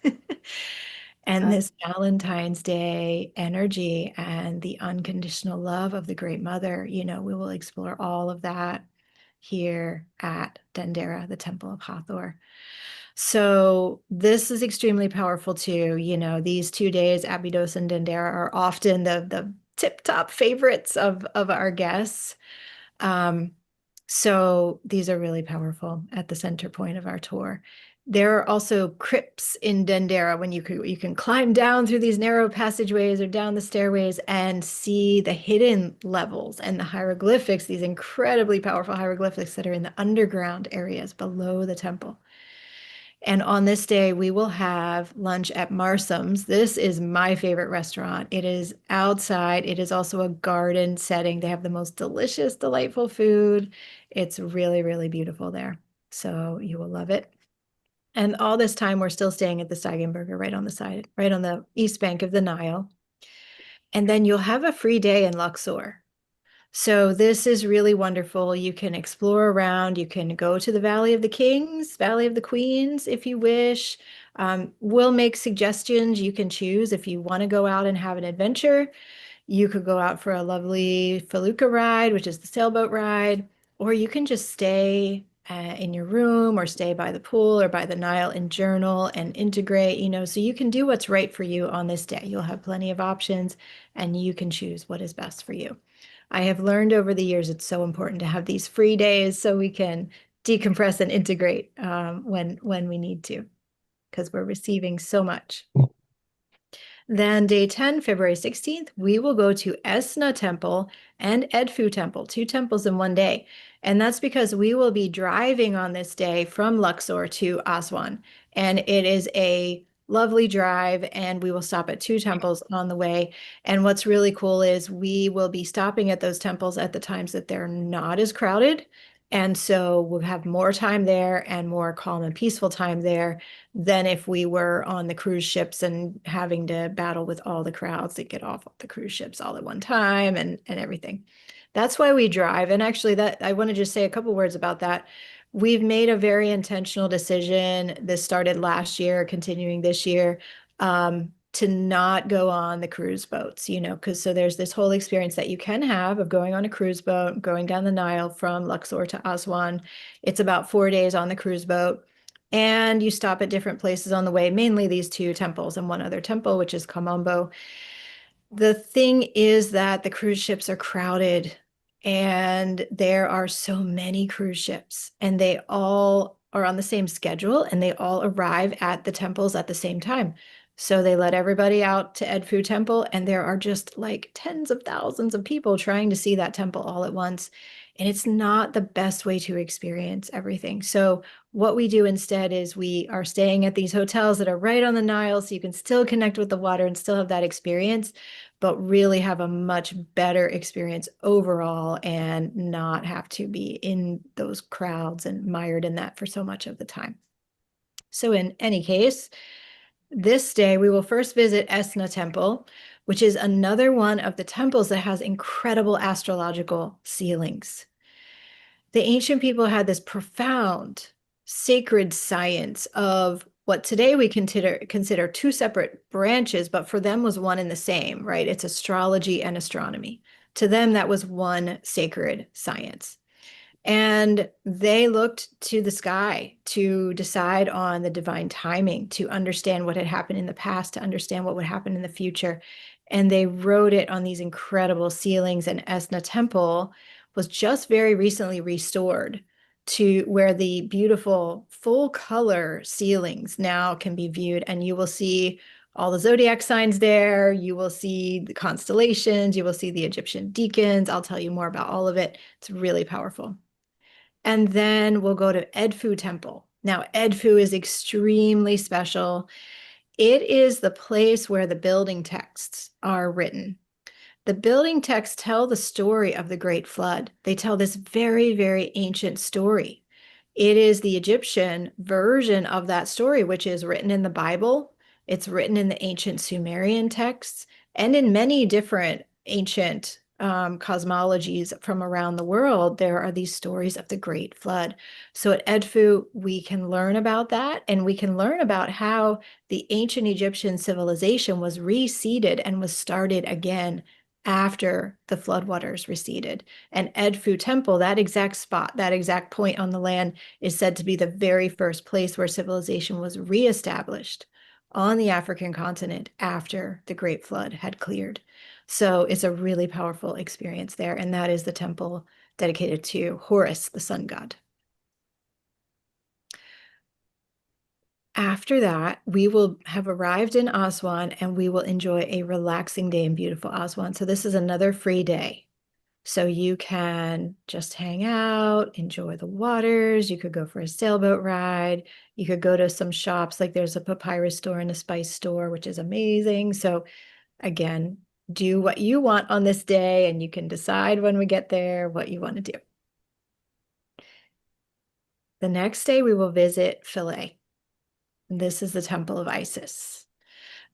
And this Valentine's Day energy and the unconditional love of the Great Mother, you know, we will explore all of that here at Dendera, the Temple of Hathor. So this is extremely powerful too. You know, these 2 days, Abydos and Dendera, are often the tip-top favorites of our guests. So these are really powerful at the center point of our tour. There are also crypts in Dendera when you can climb down through these narrow passageways or down the stairways and see the hidden levels and the hieroglyphics, these incredibly powerful hieroglyphics that are in the underground areas below the temple. And on this day, we will have lunch at Marsam's. This is my favorite restaurant. It is outside. It is also a garden setting. They have the most delicious, delightful food. It's really, really beautiful there. So you will love it. And all this time, we're still staying at the Steigenberger right on the side, right on the east bank of the Nile. And then you'll have a free day in Luxor. So this is really wonderful. You can explore around. You can go to the Valley of the Kings, Valley of the Queens, if you wish. We'll make suggestions. You can choose if you want to go out and have an adventure. You could go out for a lovely felucca ride, which is the sailboat ride, or you can just stay in your room or stay by the pool or by the Nile and journal and integrate, you know, so you can do what's right for you on this day. You'll have plenty of options and you can choose what is best for you. I have learned over the years it's so important to have these free days so we can decompress and integrate when we need to, because we're receiving so much. Then day 10, February 16th, we will go to Esna Temple and Edfu Temple, 2 temples in one day. And that's because we will be driving on this day from Luxor to Aswan. And it is a lovely drive, and we will stop at 2 temples on the way. And what's really cool is we will be stopping at those temples at the times that they're not as crowded. And so we'll have more time there and more calm and peaceful time there than if we were on the cruise ships and having to battle with all the crowds that get off the cruise ships all at one time and everything. That's why we drive. And actually, that I want to just say a couple words about that. We've made a very intentional decision. This started last year, continuing this year, to not go on the cruise boats, you know, because so there's this whole experience that you can have of going on a cruise boat, going down the Nile from Luxor to Aswan. It's about 4 days on the cruise boat. And you stop at different places on the way, mainly these 2 temples and one other temple, which is Kamambo. The thing is that the cruise ships are crowded and there are so many cruise ships and they all are on the same schedule and they all arrive at the temples at the same time. So they let everybody out to Edfu Temple and there are just like tens of thousands of people trying to see that temple all at once. And it's not the best way to experience everything. So what we do instead is we are staying at these hotels that are right on the Nile so you can still connect with the water and still have that experience, but really have a much better experience overall and not have to be in those crowds and mired in that for so much of the time. So in any case, this day we will first visit Esna Temple, which is another one of the temples that has incredible astrological ceilings. The ancient people had this profound sacred science of what today we consider two separate branches, but for them was one and the same, right? It's astrology and astronomy. To them, that was one sacred science. And they looked to the sky to decide on the divine timing, to understand what had happened in the past, to understand what would happen in the future. And they wrote it on these incredible ceilings. And Esna Temple was just very recently restored to where the beautiful full color ceilings now can be viewed. And you will see all the zodiac signs there. You will see the constellations. You will see the Egyptian deacons. I'll tell you more about all of it. It's really powerful. And then we'll go to Edfu Temple. Now, Edfu is extremely special. It is the place where the building texts are written. The building texts tell the story of the Great Flood. They tell this very, very ancient story. It is the Egyptian version of that story, which is written in the Bible. It's written in the ancient Sumerian texts and in many different ancient cosmologies from around the world. There are these stories of the Great Flood. So at Edfu, we can learn about that, and we can learn about how the ancient Egyptian civilization was reseeded and was started again after the floodwaters receded. And Edfu Temple, that exact spot, that exact point on the land, is said to be the very first place where civilization was reestablished on the African continent after the Great Flood had cleared. So it's a really powerful experience there. And that is the temple dedicated to Horus, the sun god. After that, we will have arrived in Aswan and we will enjoy a relaxing day in beautiful Aswan. So this is another free day. So you can just hang out, enjoy the waters. You could go for a sailboat ride. You could go to some shops, like there's a papyrus store and a spice store, which is amazing. So again, do what you want on this day, and you can decide when we get there what you want to do. The next day, we will visit Philae. This is the Temple of Isis.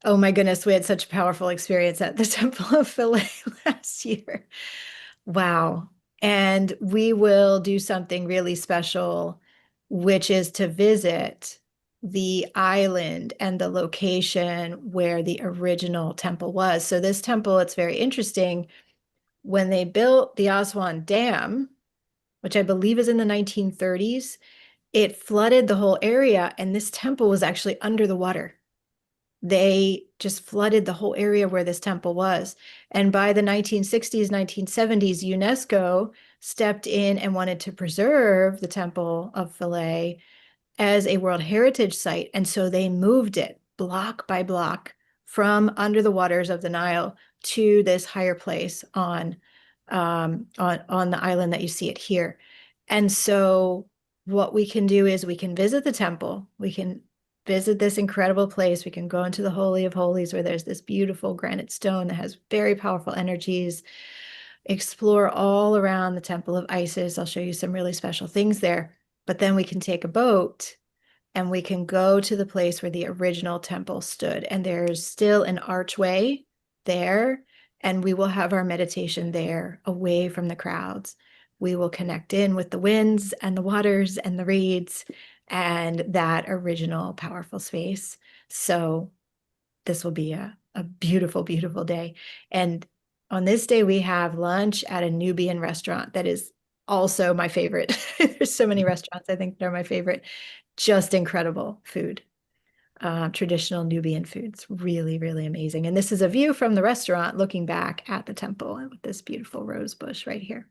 Oh my goodness, we had such a powerful experience at the Temple of Philae last year. Wow. And we will do something really special, which is to visit the island and the location where the original temple was. So this temple, it's very interesting. When they built the Aswan Dam, which I believe is in the 1930s, it flooded the whole area, and this temple was actually under the water. They just flooded the whole area where this temple was. And by the 1960s, 1970s, UNESCO stepped in and wanted to preserve the Temple of Philae as a World Heritage Site. And so they moved it block by block from under the waters of the Nile to this higher place on the island that you see it here. And so what we can do is we can visit the temple. We can visit this incredible place. We can go into the Holy of Holies, where there's this beautiful granite stone that has very powerful energies. Explore all around the Temple of Isis. I'll show you some really special things there. But then we can take a boat and we can go to the place where the original temple stood. And there's still an archway there. And we will have our meditation there, away from the crowds. We will connect in with the winds and the waters and the reeds and that original powerful space. So this will be a beautiful, beautiful day. And on this day, we have lunch at a Nubian restaurant that is also my favorite. There's so many restaurants I think they're my favorite. Just incredible food. Traditional Nubian foods. Really, really amazing. And this is a view from the restaurant looking back at the temple with this beautiful rose bush right here.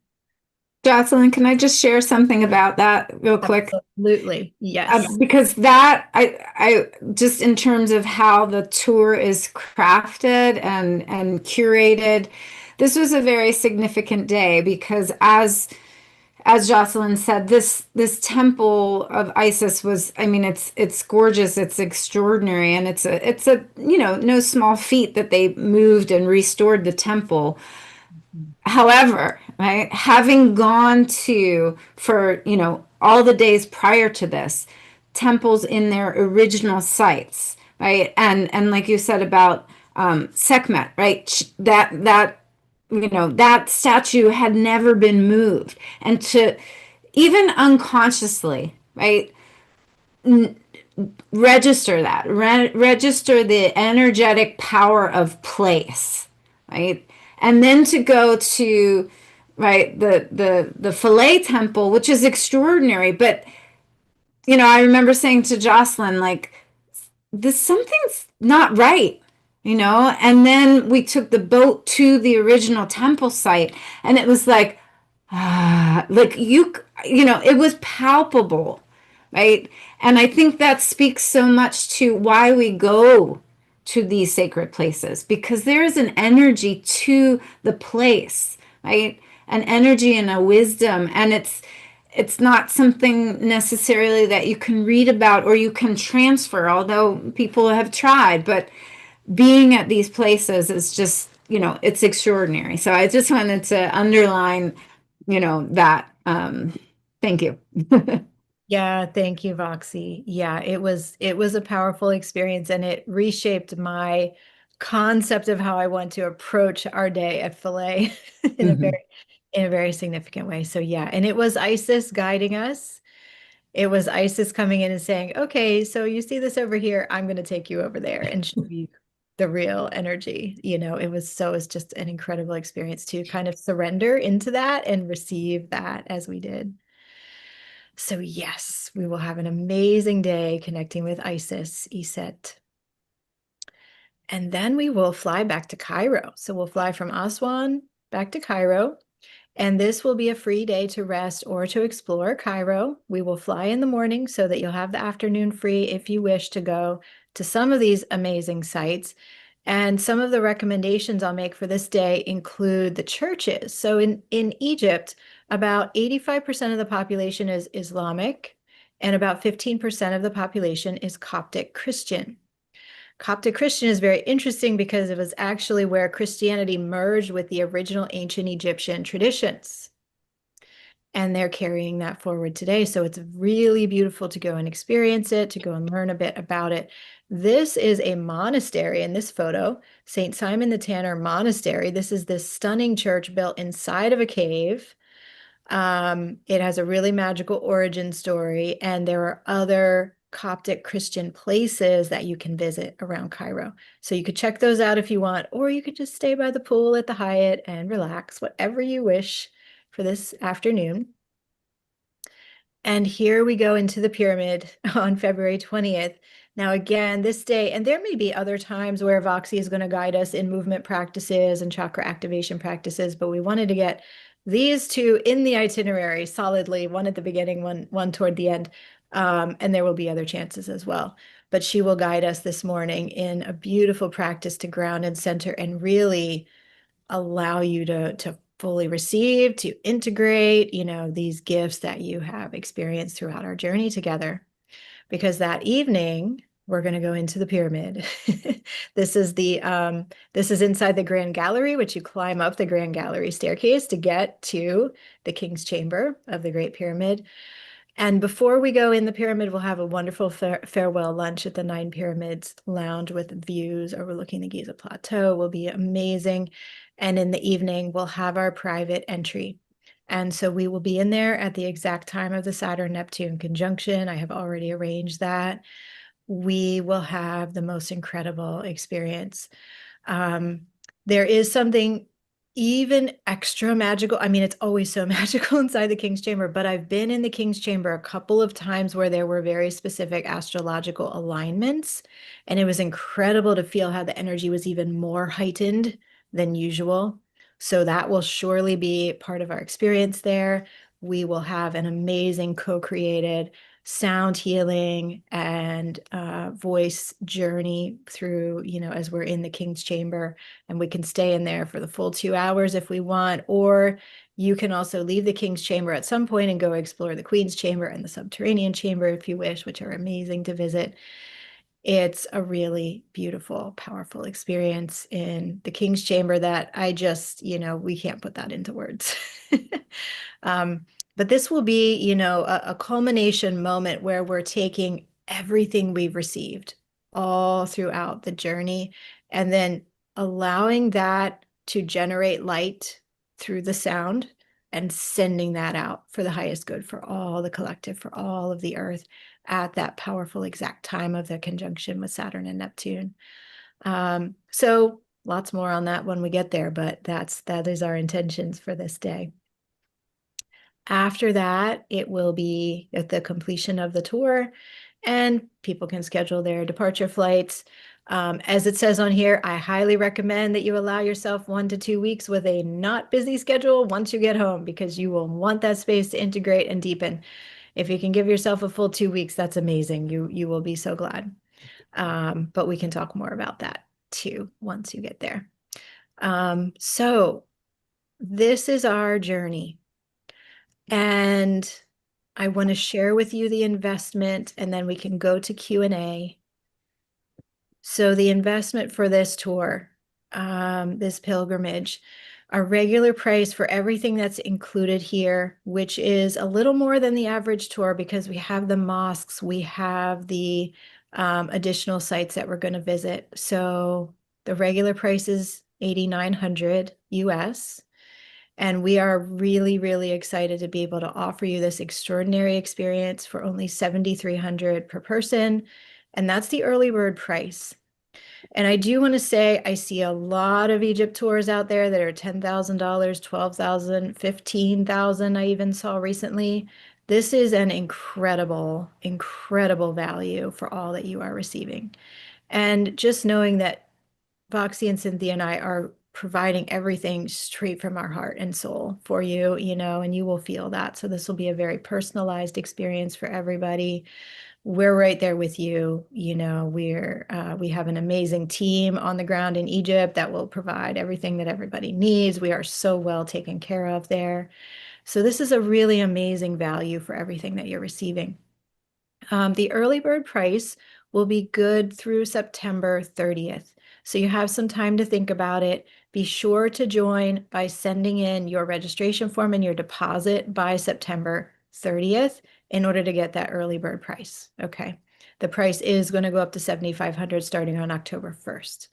Jocelyn, can I just share something about that real quick? Absolutely. Yes. Because that I just, in terms of how the tour is crafted and curated, this was a very significant day because as Jocelyn said, this temple of Isis was, I mean, it's gorgeous, it's extraordinary, and it's a no small feat that they moved and restored the temple. However, right, having gone to, for, all the days prior to this, temples in their original sites, right? And like you said about Sekhmet, right? That statue had never been moved. And to even unconsciously, right? register that, register the energetic power of place, right? And then to go to, right, the Philae temple, which is extraordinary. But, you know, I remember saying to Jocelyn, like, this something's not right, you know? And then we took the boat to the original temple site, and it was like, like you know, it was palpable, right? And I think that speaks so much to why we go to these sacred places, because there is an energy to the place, right? An energy and a wisdom, and it's not something necessarily that you can read about or you can transfer, although people have tried, but being at these places is just, you know, it's extraordinary. So I just wanted to underline, you know, that. Thank you. Yeah, thank you, Voxy. Yeah, it was a powerful experience, and it reshaped my concept of how I want to approach our day at Filet in a Mhm. very significant way. So yeah, and it was Isis guiding us. It was Isis coming in and saying, "Okay, so you see this over here, I'm going to take you over there and show you the real energy." You know, it's just an incredible experience to kind of surrender into that and receive that as we did. So yes, we will have an amazing day connecting with Isis, Iset. And then we will fly back to Cairo. So we'll fly from Aswan back to Cairo. And this will be a free day to rest or to explore Cairo. We will fly in the morning so that you'll have the afternoon free if you wish to go to some of these amazing sites. And some of the recommendations I'll make for this day include the churches. So in Egypt, about 85% of the population is Islamic, and about 15% of the population is Coptic Christian. Coptic Christian is very interesting because it was actually where Christianity merged with the original ancient Egyptian traditions. And they're carrying that forward today. So it's really beautiful to go and experience it, to go and learn a bit about it. This is a monastery in this photo, St. Simon the Tanner Monastery. This is this stunning church built inside of a cave. It has a really magical origin story, and there are other Coptic Christian places that you can visit around Cairo. So you could check those out if you want, or you could just stay by the pool at the Hyatt and relax, whatever you wish for this afternoon. And here we go into the pyramid on February 20th. Now, again, this day, and there may be other times where Voxy is going to guide us in movement practices and chakra activation practices, but we wanted to get these two in the itinerary solidly, one at the beginning, one toward the end. And there will be other chances as well. But she will guide us this morning in a beautiful practice to ground and center and really allow you to fully receive, to integrate, you know, these gifts that you have experienced throughout our journey together. Because that evening, we're going to go into the pyramid. This is inside the Grand Gallery, which you climb up the Grand Gallery staircase to get to the King's Chamber of the Great Pyramid. And before we go in the pyramid, we'll have a wonderful farewell lunch at the Nine Pyramids Lounge with views overlooking the Giza Plateau. Will be amazing. And in the evening, we'll have our private entry. And so we will be in there at the exact time of the Saturn-Neptune conjunction. I have already arranged that. We will have the most incredible experience. There is something even extra magical. I mean, it's always so magical inside the King's Chamber, but I've been in the King's Chamber a couple of times where there were very specific astrological alignments, and it was incredible to feel how the energy was even more heightened than usual. So that will surely be part of our experience there. We will have an amazing co-created sound healing and voice journey through, you know, as we're in the King's Chamber, and we can stay in there for the full 2 hours if we want, or you can also leave the King's Chamber at some point and go explore the Queen's Chamber and the subterranean chamber if you wish, which are amazing to visit. It's a really beautiful, powerful experience in the King's Chamber that I just, you know, we can't put that into words. But this will be, you know, a culmination moment where we're taking everything we've received all throughout the journey and then allowing that to generate light through the sound and sending that out for the highest good for all the collective, for all of the earth, at that powerful exact time of the conjunction with Saturn and Neptune. So lots more on that when we get there, but that is our intentions for this day. After that, it will be at the completion of the tour, and people can schedule their departure flights. As it says on here, I highly recommend that you allow yourself 1 to 2 weeks with a not busy schedule once you get home, because you will want that space to integrate and deepen. If you can give yourself a full 2 weeks, that's amazing. You will be so glad. But we can talk more about that too once you get there. So this is our journey. And I want to share with you the investment, and then we can go to Q&A. So the investment for this tour, this pilgrimage, our regular price for everything that's included here, which is a little more than the average tour because we have the mosques, we have the additional sites that we're going to visit. So the regular price is $8,900 US. And we are really, really excited to be able to offer you this extraordinary experience for only $7,300 per person. And that's the early bird price. And I do want to say, I see a lot of Egypt tours out there that are $10,000, $12,000, $15,000 I even saw recently. This is an incredible, incredible value for all that you are receiving. And just knowing that Voxy and Cynthia and I are providing everything straight from our heart and soul for you, and you will feel that. So this will be a very personalized experience for everybody. We're right there with you. We have an amazing team on the ground in Egypt that will provide everything that everybody needs. We are so well taken care of there. So this is a really amazing value for everything that you're receiving. The early bird price will be good through September 30th. So you have some time to think about it. Be sure to join by sending in your registration form and your deposit by September 30th in order to get that early bird price. Okay. The price is going to go up to $7,500 starting on October 1st.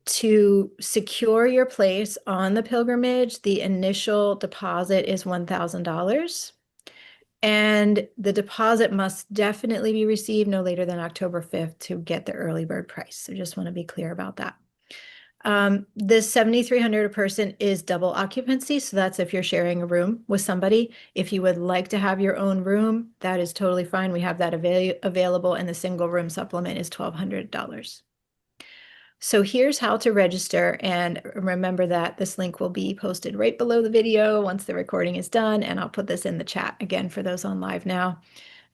To secure your place on the pilgrimage, the initial deposit is $1,000. And the deposit must definitely be received no later than October 5th to get the early bird price. So just want to be clear about that. This $7,300 a person is double occupancy. So that's if you're sharing a room with somebody. If you would like to have your own room, that is totally fine. We have that available, and the single room supplement is $1,200. So here's how to register, and remember that this link will be posted right below the video once the recording is done, and I'll put this in the chat again for those on live now.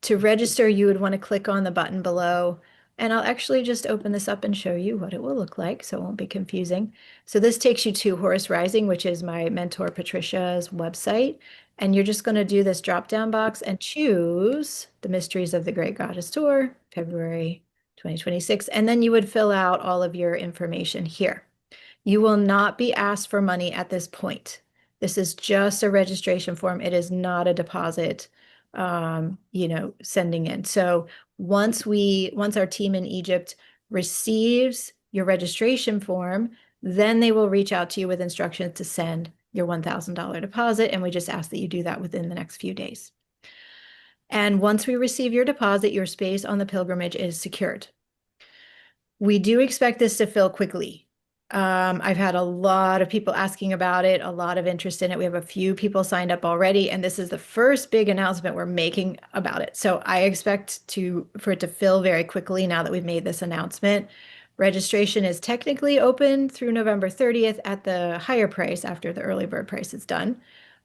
To register, you would want to click on the button below, and I'll actually just open this up and show you what it will look like so it won't be confusing. So this takes you to Horus Rising, which is my mentor Patricia's website, and you're just going to do this drop-down box and choose the Mysteries of the Great Goddess Tour, February 2026, and then you would fill out all of your information here. You will not be asked for money at this point. This is just a registration form. It is not a deposit, sending in. So once our team in Egypt receives your registration form, then they will reach out to you with instructions to send your $1,000 deposit, and we just ask that you do that within the next few days. And once we receive your deposit, your space on the pilgrimage is secured. We do expect this to fill quickly. I've had a lot of people asking about it, a lot of interest in it. We have a few people signed up already, and this is the first big announcement we're making about it. So I expect for it to fill very quickly now that we've made this announcement. Registration is technically open through November 30th at the higher price after the early bird price is done.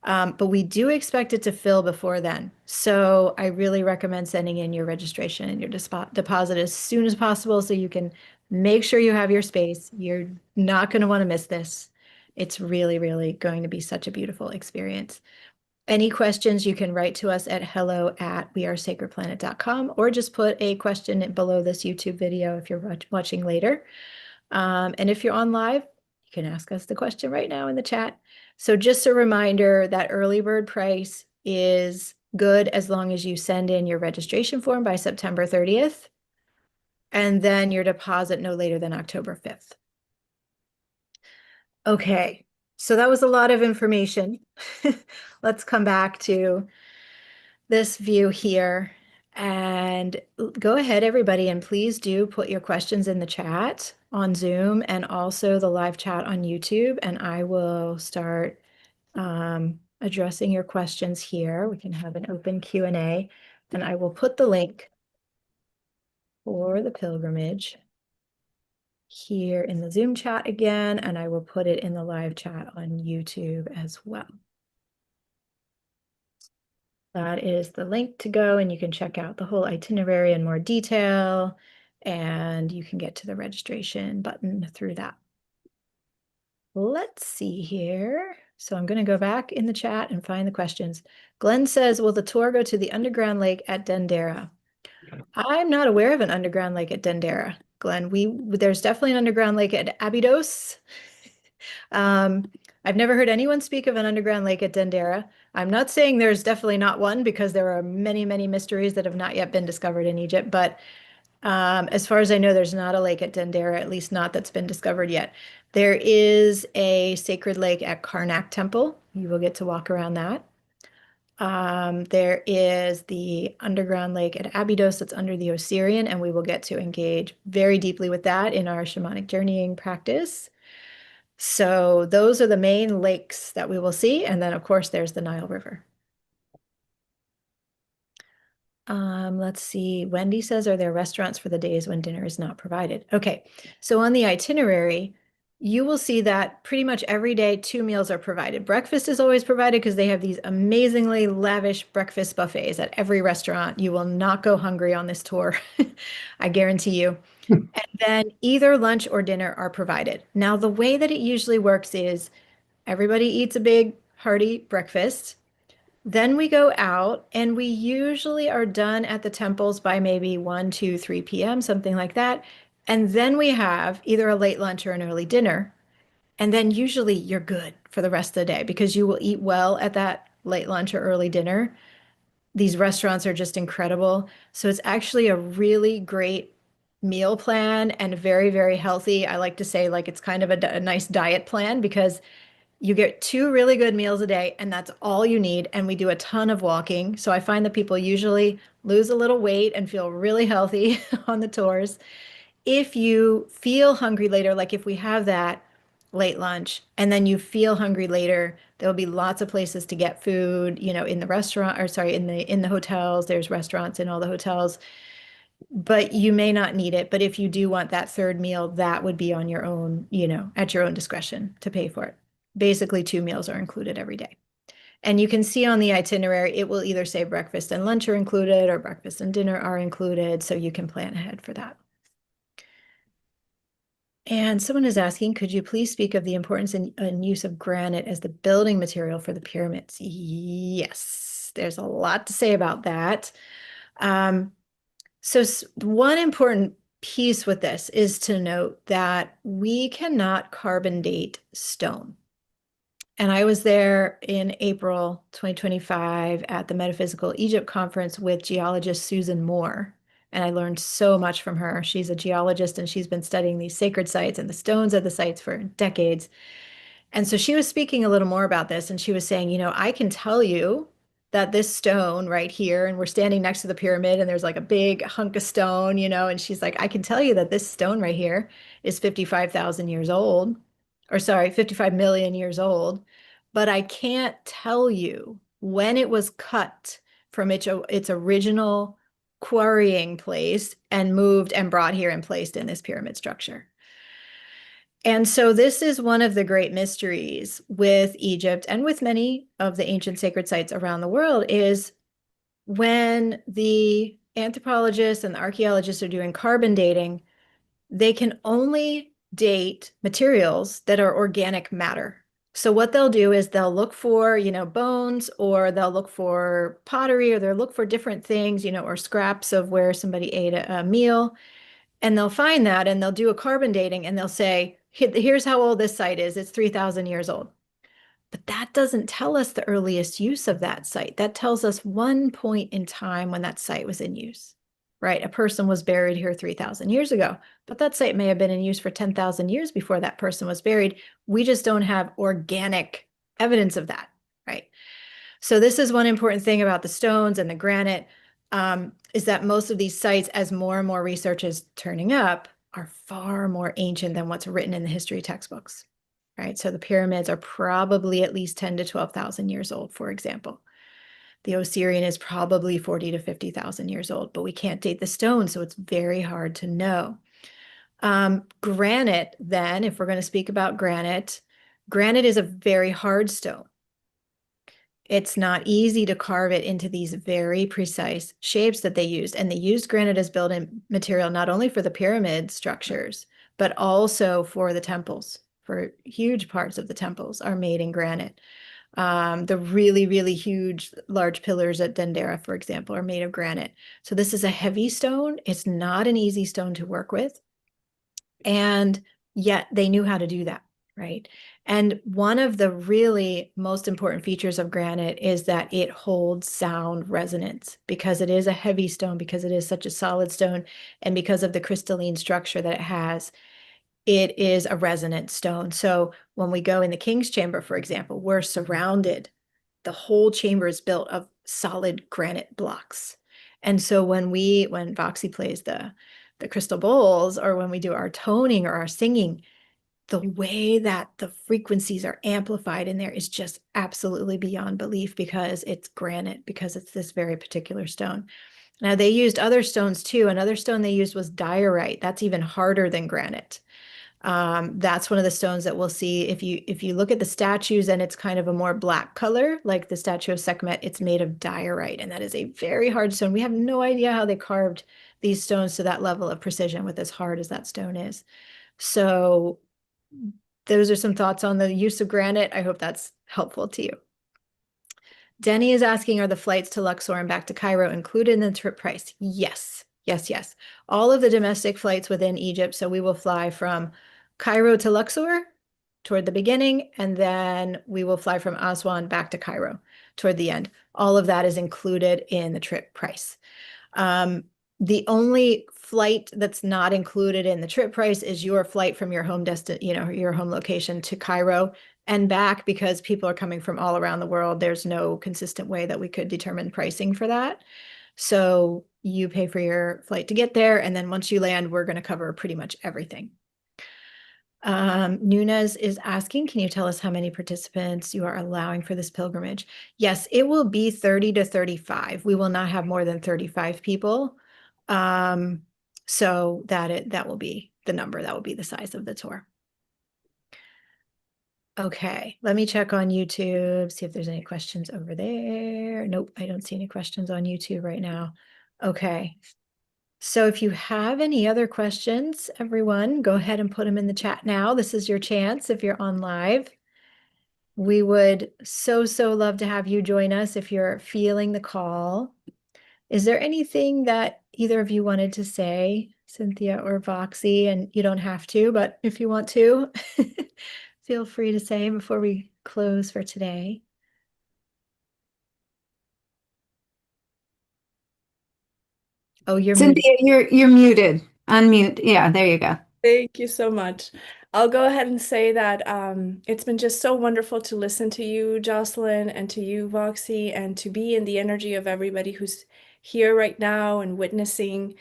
But we do expect it to fill before then. So I really recommend sending in your registration and your deposit as soon as possible so you can make sure you have your space. You're not going to want to miss this. It's really, really going to be such a beautiful experience. Any questions, you can write to us at hello@wearesacredplanet.com, or just put a question below this YouTube video if you're watching later. And if you're on live, you can ask us the question right now in the chat. So just a reminder that early bird price is good as long as you send in your registration form by September 30th, and then your deposit no later than October 5th. Okay, so that was a lot of information. Let's come back to this view here. And go ahead, everybody, and please do put your questions in the chat on Zoom and also the live chat on YouTube, and I will start addressing your questions here. We can have an open Q&A, and I will put the link for the pilgrimage here in the Zoom chat again, and I will put it in the live chat on YouTube as well. That is the link to go, and you can check out the whole itinerary in more detail, and you can get to the registration button through that. Let's see here. So I'm going to go back in the chat and find the questions. Glenn says, will the tour go to the underground lake at Dendera? I'm not aware of an underground lake at Dendera, Glenn. There's definitely an underground lake at Abydos. I've never heard anyone speak of an underground lake at Dendera. I'm not saying there's definitely not one, because there are many, many mysteries that have not yet been discovered in Egypt. But as far as I know, there's not a lake at Dendera, at least not that's been discovered yet. There is a sacred lake at Karnak Temple. You will get to walk around that. There is the underground lake at Abydos that's under the Osirian, and we will get to engage very deeply with that in our shamanic journeying practice. So those are the main lakes that we will see. And then, of course, there's the Nile River. Let's see. Wendy says, are there restaurants for the days when dinner is not provided? Okay, so on the itinerary, you will see that pretty much every day 2 meals are provided. Breakfast is always provided because they have these amazingly lavish breakfast buffets at every restaurant. You will not go hungry on this tour, I guarantee you. And then either lunch or dinner are provided. Now, the way that it usually works is everybody eats a big hearty breakfast. Then we go out, and we usually are done at the temples by maybe 1, 2, 3 p.m., something like that. And then we have either a late lunch or an early dinner. And then usually you're good for the rest of the day because you will eat well at that late lunch or early dinner. These restaurants are just incredible. So it's actually a really great meal plan and very, very healthy. I like to say, like, it's kind of a nice diet plan because you get 2 really good meals a day, and that's all you need. And we do a ton of walking. So I find that people usually lose a little weight and feel really healthy on the tours. If you feel hungry later, like if we have that late lunch and then you feel hungry later, there'll be lots of places to get food, in the restaurant, or sorry, in the hotels. There's restaurants in all the hotels, but you may not need it. But if you do want that third meal, that would be on your own, at your own discretion to pay for it. Basically, 2 meals are included every day. And you can see on the itinerary, it will either say breakfast and lunch are included or breakfast and dinner are included, so you can plan ahead for that. And someone is asking, could you please speak of the importance and use of granite as the building material for the pyramids? Yes, there's a lot to say about that. So one important piece with this is to note that we cannot carbon date stone. And I was there in April 2025 at the Metaphysical Egypt Conference with geologist Susan Moore. And I learned so much from her. She's a geologist, and she's been studying these sacred sites and the stones of the sites for decades. And so she was speaking a little more about this, and she was saying, I can tell you that this stone right here, and we're standing next to the pyramid, and there's like a big hunk of stone, and she's like, I can tell you that this stone right here is 55,000 years old, or sorry, 55 million years old, but I can't tell you when it was cut from its original quarrying place and moved and brought here and placed in this pyramid structure. And so this is one of the great mysteries with Egypt and with many of the ancient sacred sites around the world, is when the anthropologists and the archaeologists are doing carbon dating, they can only date materials that are organic matter. So what they'll do is they'll look for, bones, or they'll look for pottery, or they'll look for different things, or scraps of where somebody ate a meal. And they'll find that, and they'll do a carbon dating, and they'll say, here's how old this site is. It's 3,000 years old. But that doesn't tell us the earliest use of that site. That tells us one point in time when that site was in use, right? A person was buried here 3,000 years ago, but that site may have been in use for 10,000 years before that person was buried. We just don't have organic evidence of that, right? So this is one important thing about the stones and the granite. is that most of these sites, as more and more research is turning up, are far more ancient than what's written in the history textbooks, right? So the pyramids are probably at least 10 to 12,000 years old, for example. The Osirian is probably 40 to 50,000 years old, but we can't date the stone, so it's very hard to know. Granite, then, if we're going to speak about granite, granite is a very hard stone. It's not easy to carve it into these very precise shapes that they used. And they used granite as building material, not only for the pyramid structures, but also for the temples. For huge parts of the temples are made in granite. The really, really huge, large pillars at Dendera, for example, are made of granite. So this is a heavy stone. It's not an easy stone to work with. And yet they knew how to do that, right? And one of the really most important features of granite is that it holds sound resonance because it is a heavy stone, because it is such a solid stone, and because of the crystalline structure that it has, it is a resonant stone. So when we go in the King's Chamber, for example, we're surrounded. The whole chamber is built of solid granite blocks. And so when Voxy plays the crystal bowls, or when we do our toning or our singing, the way that the frequencies are amplified in there is just absolutely beyond belief because it's granite, because it's this very particular stone. Now, they used other stones too. Another stone they used was diorite. That's even harder than granite. That's one of the stones that we'll see if you look at the statues and it's kind of a more black color, like the statue of Sekhmet, it's made of diorite, and that is a very hard stone. We have no idea how they carved these stones to that level of precision with as hard as that stone is. So those are some thoughts on the use of granite. I hope that's helpful to you. Denny is asking, are the flights to Luxor and back to Cairo included in the trip price? Yes, yes, yes. All of the domestic flights within Egypt. So we will fly from Cairo to Luxor toward the beginning, and then we will fly from Aswan back to Cairo toward the end. All of that is included in the trip price. The only flight that's not included in the trip price is your flight from your home your home location to Cairo and back, because people are coming from all around the world. There's no consistent way that we could determine pricing for that. So you pay for your flight to get there, and then once you land, we're going to cover pretty much everything. Nunez is asking, can you tell us how many participants you are allowing for this pilgrimage? Yes, it will be 30 to 35. We will not have more than 35 people. So that will be the number, that will be the size of the tour. Okay, let me check on YouTube, see if there's any questions over there. Nope, I don't see any questions on YouTube right now. Okay. So if you have any other questions, everyone, go ahead and put them in the chat now. This is your chance if you're on live. We would so love to have you join us if you're feeling the call. Is there anything that either of you wanted to say, Cynthia or Voxy? And you don't have to, but if you want to, feel free to say before we close for today. Oh, you're muted. Cynthia, you're muted. Unmute. Yeah, there you go. Thank you so much. I'll go ahead and say that it's been just so wonderful to listen to you, Jocelyn, and to you, Voxy, and to be in the energy of everybody who's here right now and witnessing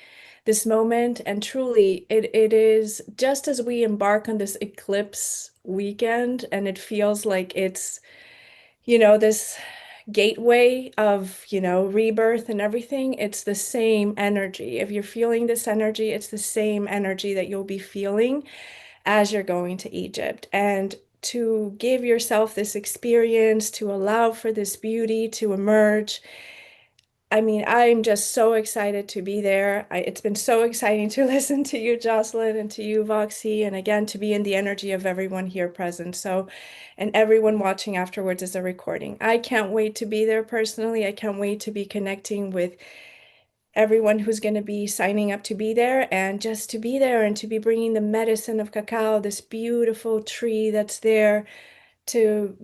this moment. And truly, it is just as we embark on this eclipse weekend, and it feels like it's, this gateway of, rebirth and everything. It's the same energy. If you're feeling this energy, it's the same energy that you'll be feeling as you're going to Egypt. And to give yourself this experience, to allow for this beauty to emerge. I mean, I'm just so excited to be there. It's been so exciting to listen to you, Jocelyn, and to you, Voxy, and again, to be in the energy of everyone here present. So, and everyone watching afterwards as a recording. I can't wait to be there personally. I can't wait to be connecting with everyone who's going to be signing up to be there, and just to be there and to be bringing the medicine of cacao, this beautiful tree that's there to,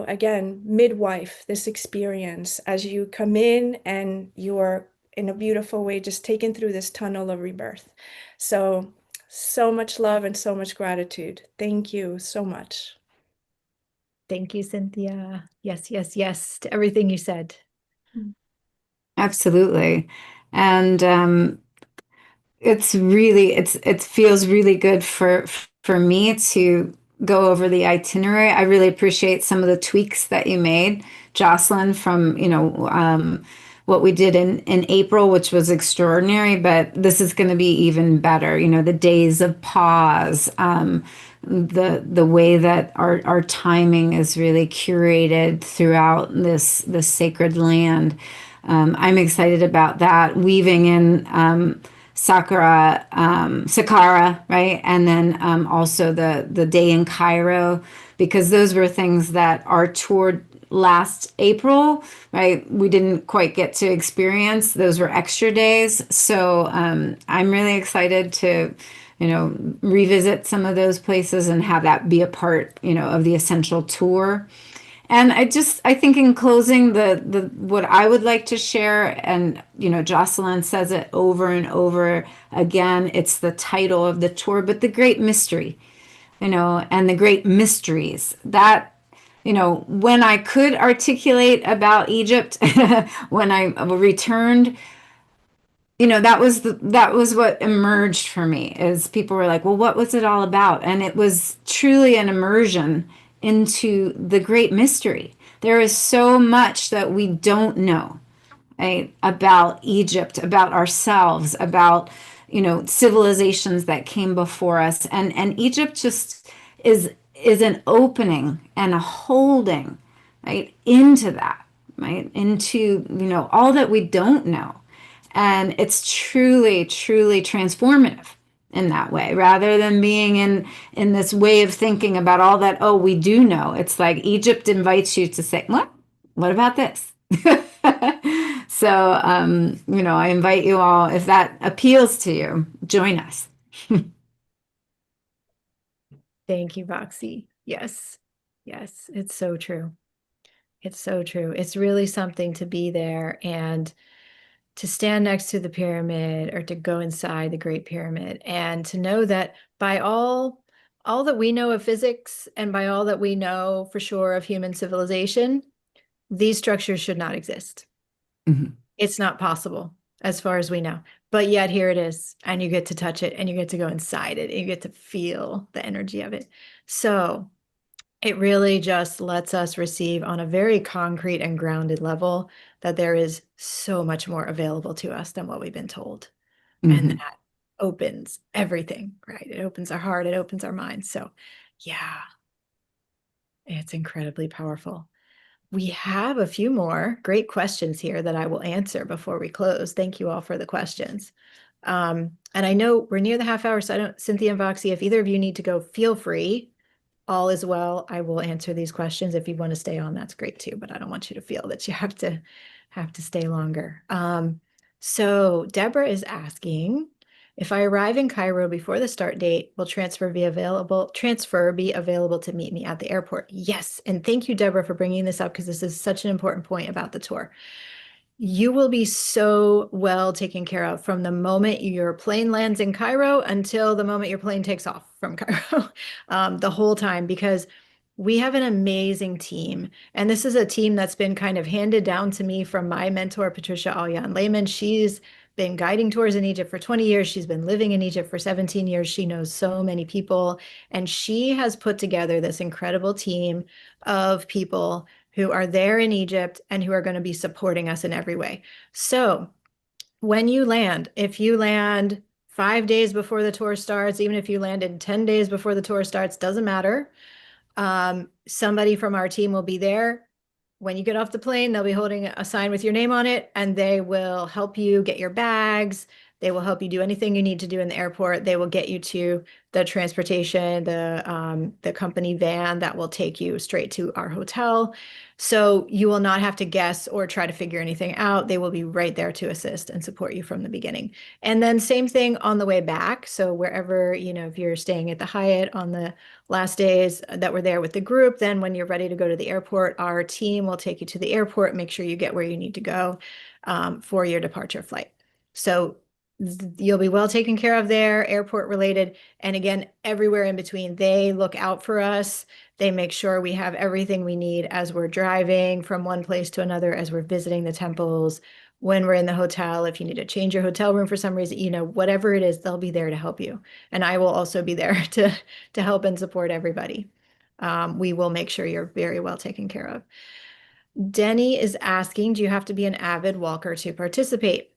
again, midwife this experience as you come in and you're in a beautiful way just taken through this tunnel of rebirth. So much love and so much gratitude. Thank you so much. Thank you, Cynthia. Yes, yes, yes to everything you said. Absolutely. And it feels really good for me to go over the itinerary. I really appreciate some of the tweaks that you made, Jocelyn, from what we did in April, which was extraordinary, but this is going to be even better. The days of pause, the way that our timing is really curated throughout this sacred land. I'm excited about that, weaving in Saqqara, right? And then also the day in Cairo, because those were things that our tour last April, right? We didn't quite get to experience. Those were extra days. So I'm really excited to, revisit some of those places and have that be a part, of the essential tour. And I think in closing, the what I would like to share, and Jocelyn says it over and over again, it's the title of the tour, but the great mystery, and the great mysteries that, when I could articulate about Egypt, when I returned, that was what emerged for me, is people were like, well, what was it all about? And it was truly an immersion into the great mystery. There is so much that we don't know, right, about Egypt, about ourselves, about civilizations that came before us, and Egypt just is an opening and a holding, right, into that, right, into all that we don't know. And it's truly, truly transformative in that way, rather than being in this way of thinking about all that, oh, we do know. It's like Egypt invites you to say, what about this? So, I invite you all, if that appeals to you, join us. Thank you, Voxy. Yes. Yes, it's so true. It's so true. It's really something to be there and to stand next to the pyramid, or to go inside the Great Pyramid, and to know that by all that we know of physics, and by all that we know for sure of human civilization, these structures should not exist. Mhm. It's not possible as far as we know. But yet here it is, and you get to touch it, and you get to go inside it, and you get to feel the energy of it. So it really just lets us receive on a very concrete and grounded level that there is so much more available to us than what we've been told. And Mhm. that opens everything, right? It opens our heart, it opens our mind. So yeah, it's incredibly powerful. We have a few more great questions here that I will answer before we close. Thank you all for the questions. And I know we're near the half hour, so I don't, Cynthia and Voxy, if either of you need to go, feel free. All is well. I will answer these questions. If you want to stay on, that's great too, but I don't want you to feel that you have to stay longer. So Deborah is asking, if I arrive in Cairo before the start date, will transfer be available to meet me at the airport? Yes. And thank you, Deborah, for bringing this up, because this is such an important point about the tour. You will be so well taken care of from the moment your plane lands in Cairo until the moment your plane takes off from Cairo, the whole time, because we have an amazing team. And this is a team that's been kind of handed down to me from my mentor, Patricia Alyan Lehman. She's been guiding tours in Egypt for 20 years. She's been living in Egypt for 17 years. She knows so many people. And she has put together this incredible team of people who are there in Egypt and who are going to be supporting us in every way. So when you land, if you land 5 days before the tour starts, even if you landed 10 days before the tour starts, doesn't matter. Somebody from our team will be there. When you get off the plane, they'll be holding a sign with your name on it, and they will help you get your bags. They will help you do anything you need to do in the airport. They will get you to the transportation, the company van that will take you straight to our hotel. So you will not have to guess or try to figure anything out. They will be right there to assist and support you from the beginning. And then same thing on the way back. So wherever, if you're staying at the Hyatt on the last days that we're there with the group, then when you're ready to go to the airport, our team will take you to the airport, make sure you get where you need to go for your departure flight. So you'll be well taken care of there, airport related. And again, everywhere in between, they look out for us. They make sure we have everything we need as we're driving from one place to another, as we're visiting the temples, when we're in the hotel. If you need to change your hotel room for some reason, you know, whatever it is, they'll be there to help you. And I will also be there to help and support everybody. We will make sure you're very well taken care of. Denny is asking, do you have to be an avid walker to participate?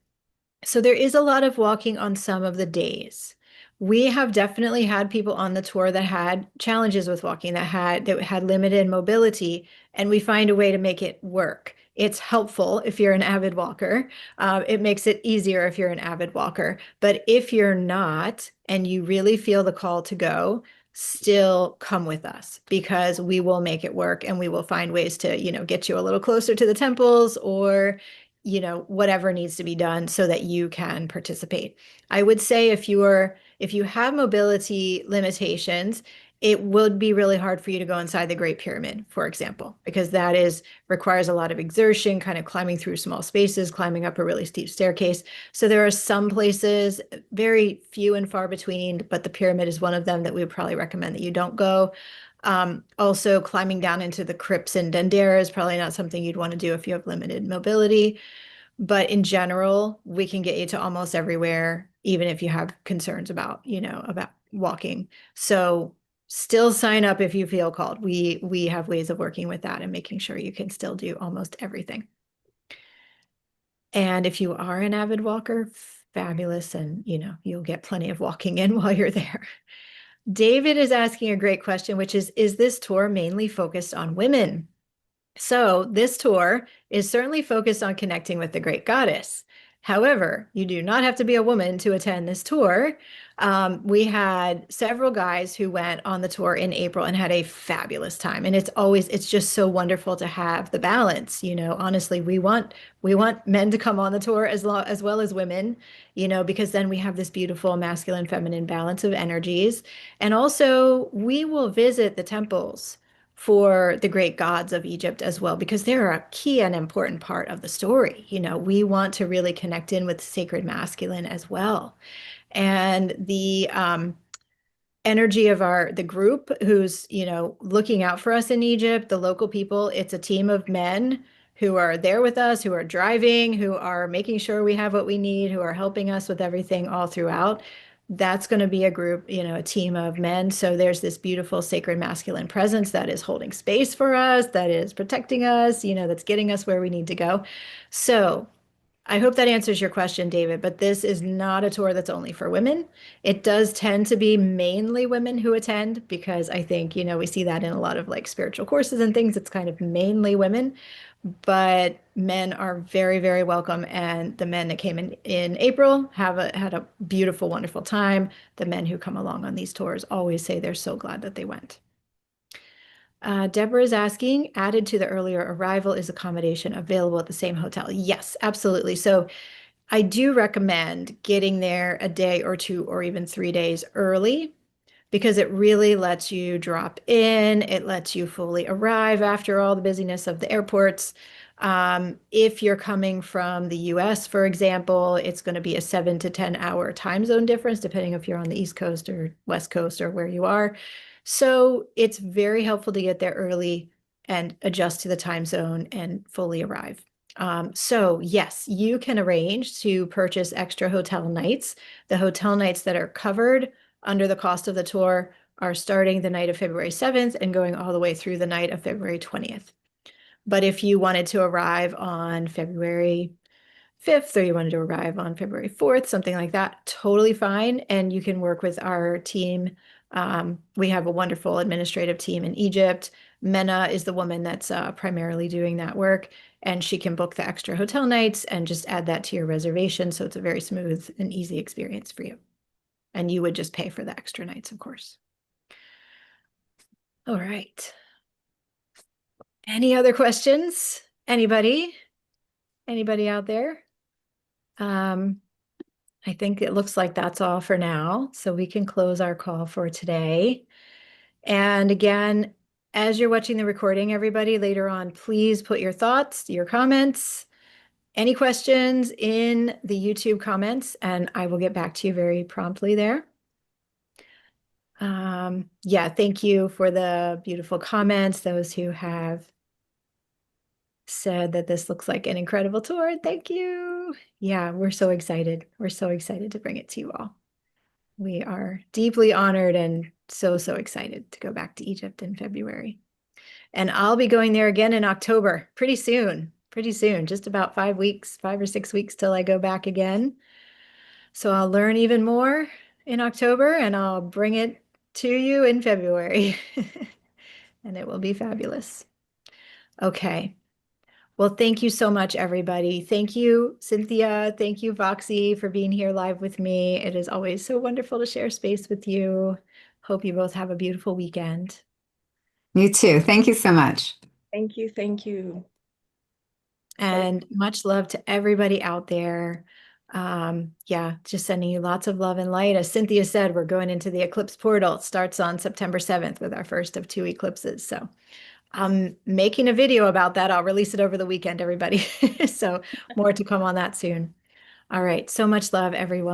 So there is a lot of walking on some of the days. We have definitely had people on the tour that had challenges with walking, that had limited mobility, and we find a way to make it work. It's helpful if you're an avid walker. It makes it easier if you're an avid walker. But if you're not, and you really feel the call to go, still come with us, because we will make it work, and we will find ways to, you know, get you a little closer to the temples, or you know, whatever needs to be done so that you can participate. I would say if you have mobility limitations, it would be really hard for you to go inside the Great Pyramid, for example, because that requires a lot of exertion, kind of climbing through small spaces, climbing up a really steep staircase. So there are some places, very few and far between, but the pyramid is one of them that we would probably recommend that you don't go. Also, climbing down into the crypts in Dendera is probably not something you'd want to do if you have limited mobility. But in general, we can get you to almost everywhere, even if you have concerns about, you know, about walking. So still sign up if you feel called. We have ways of working with that and making sure you can still do almost everything. And if you are an avid walker, fabulous. And, you know, you'll get plenty of walking in while you're there. David is asking a great question, which is this tour mainly focused on women? So this tour is certainly focused on connecting with the great goddess. However, you do not have to be a woman to attend this tour. We had several guys who went on the tour in April and had a fabulous time. And it's just so wonderful to have the balance. You know, honestly, we want men to come on the tour as well as women, you know, because then we have this beautiful masculine, feminine balance of energies. And also we will visit the temples for the great gods of Egypt as well, because they're a key and important part of the story. You know, we want to really connect in with sacred masculine as well. And the energy of the group who's, you know, looking out for us in Egypt, the local people, it's a team of men who are there with us, who are driving, who are making sure we have what we need, who are helping us with everything all throughout. That's going to be a group, you know, a team of men. So there's this beautiful sacred masculine presence that is holding space for us, that is protecting us, you know, that's getting us where we need to go. So I hope that answers your question, David, but this is not a tour that's only for women. It does tend to be mainly women who attend, because I think, you know, we see that in a lot of like spiritual courses and things. It's kind of mainly women, but men are very, very welcome. And the men that came in April had a beautiful, wonderful time. The men who come along on these tours always say they're so glad that they went. Deborah is asking, added to the earlier arrival, is accommodation available at the same hotel? Yes, absolutely. So I do recommend getting there a day or two or even 3 days early, because it really lets you drop in. It lets you fully arrive after all the busyness of the airports. If you're coming from the US, for example, it's going to be a 7 to 10 hour time zone difference, depending if you're on the East Coast or West Coast or where you are. So it's very helpful to get there early and adjust to the time zone and fully arrive. So yes, you can arrange to purchase extra hotel nights. The hotel nights that are covered under the cost of the tour are starting the night of February 7th and going all the way through the night of February 20th. But if you wanted to arrive on February 5th, or you wanted to arrive on February 4th, something like that, totally fine. And you can work with our team. We have a wonderful administrative team in Egypt. Mena is the woman that's primarily doing that work, and she can book the extra hotel nights and just add that to your reservation. So it's a very smooth and easy experience for you. And you would just pay for the extra nights, of course. All right. Any other questions? Anybody? Anybody out there? I think it looks like that's all for now. So we can close our call for today. And again, as you're watching the recording, everybody, later on, please put your thoughts, your comments, any questions in the YouTube comments, and I will get back to you very promptly there. Yeah, thank you for the beautiful comments, those who have said that this looks like an incredible tour. Thank you. Yeah, we're so excited. We're so excited to bring it to you all. We are deeply honored and so, so excited to go back to Egypt in February. And I'll be going there again in October, pretty soon, just about 5 weeks, 5 or 6 weeks till I go back again. So I'll learn even more in October and I'll bring it to you in February. And it will be fabulous. Okay. Well, thank you so much, everybody. Thank you, Cynthia. Thank you, Voxy, for being here live with me. It is always so wonderful to share space with you. Hope you both have a beautiful weekend. You too. Thank you so much. Thank you. Thank you. And much love to everybody out there. Yeah, just sending you lots of love and light. As Cynthia said, we're going into the eclipse portal. It starts on September 7th with our first of 2 eclipses. So I'm making a video about that. I'll release it over the weekend, everybody. So more to come on that soon. All right. So much love, everyone.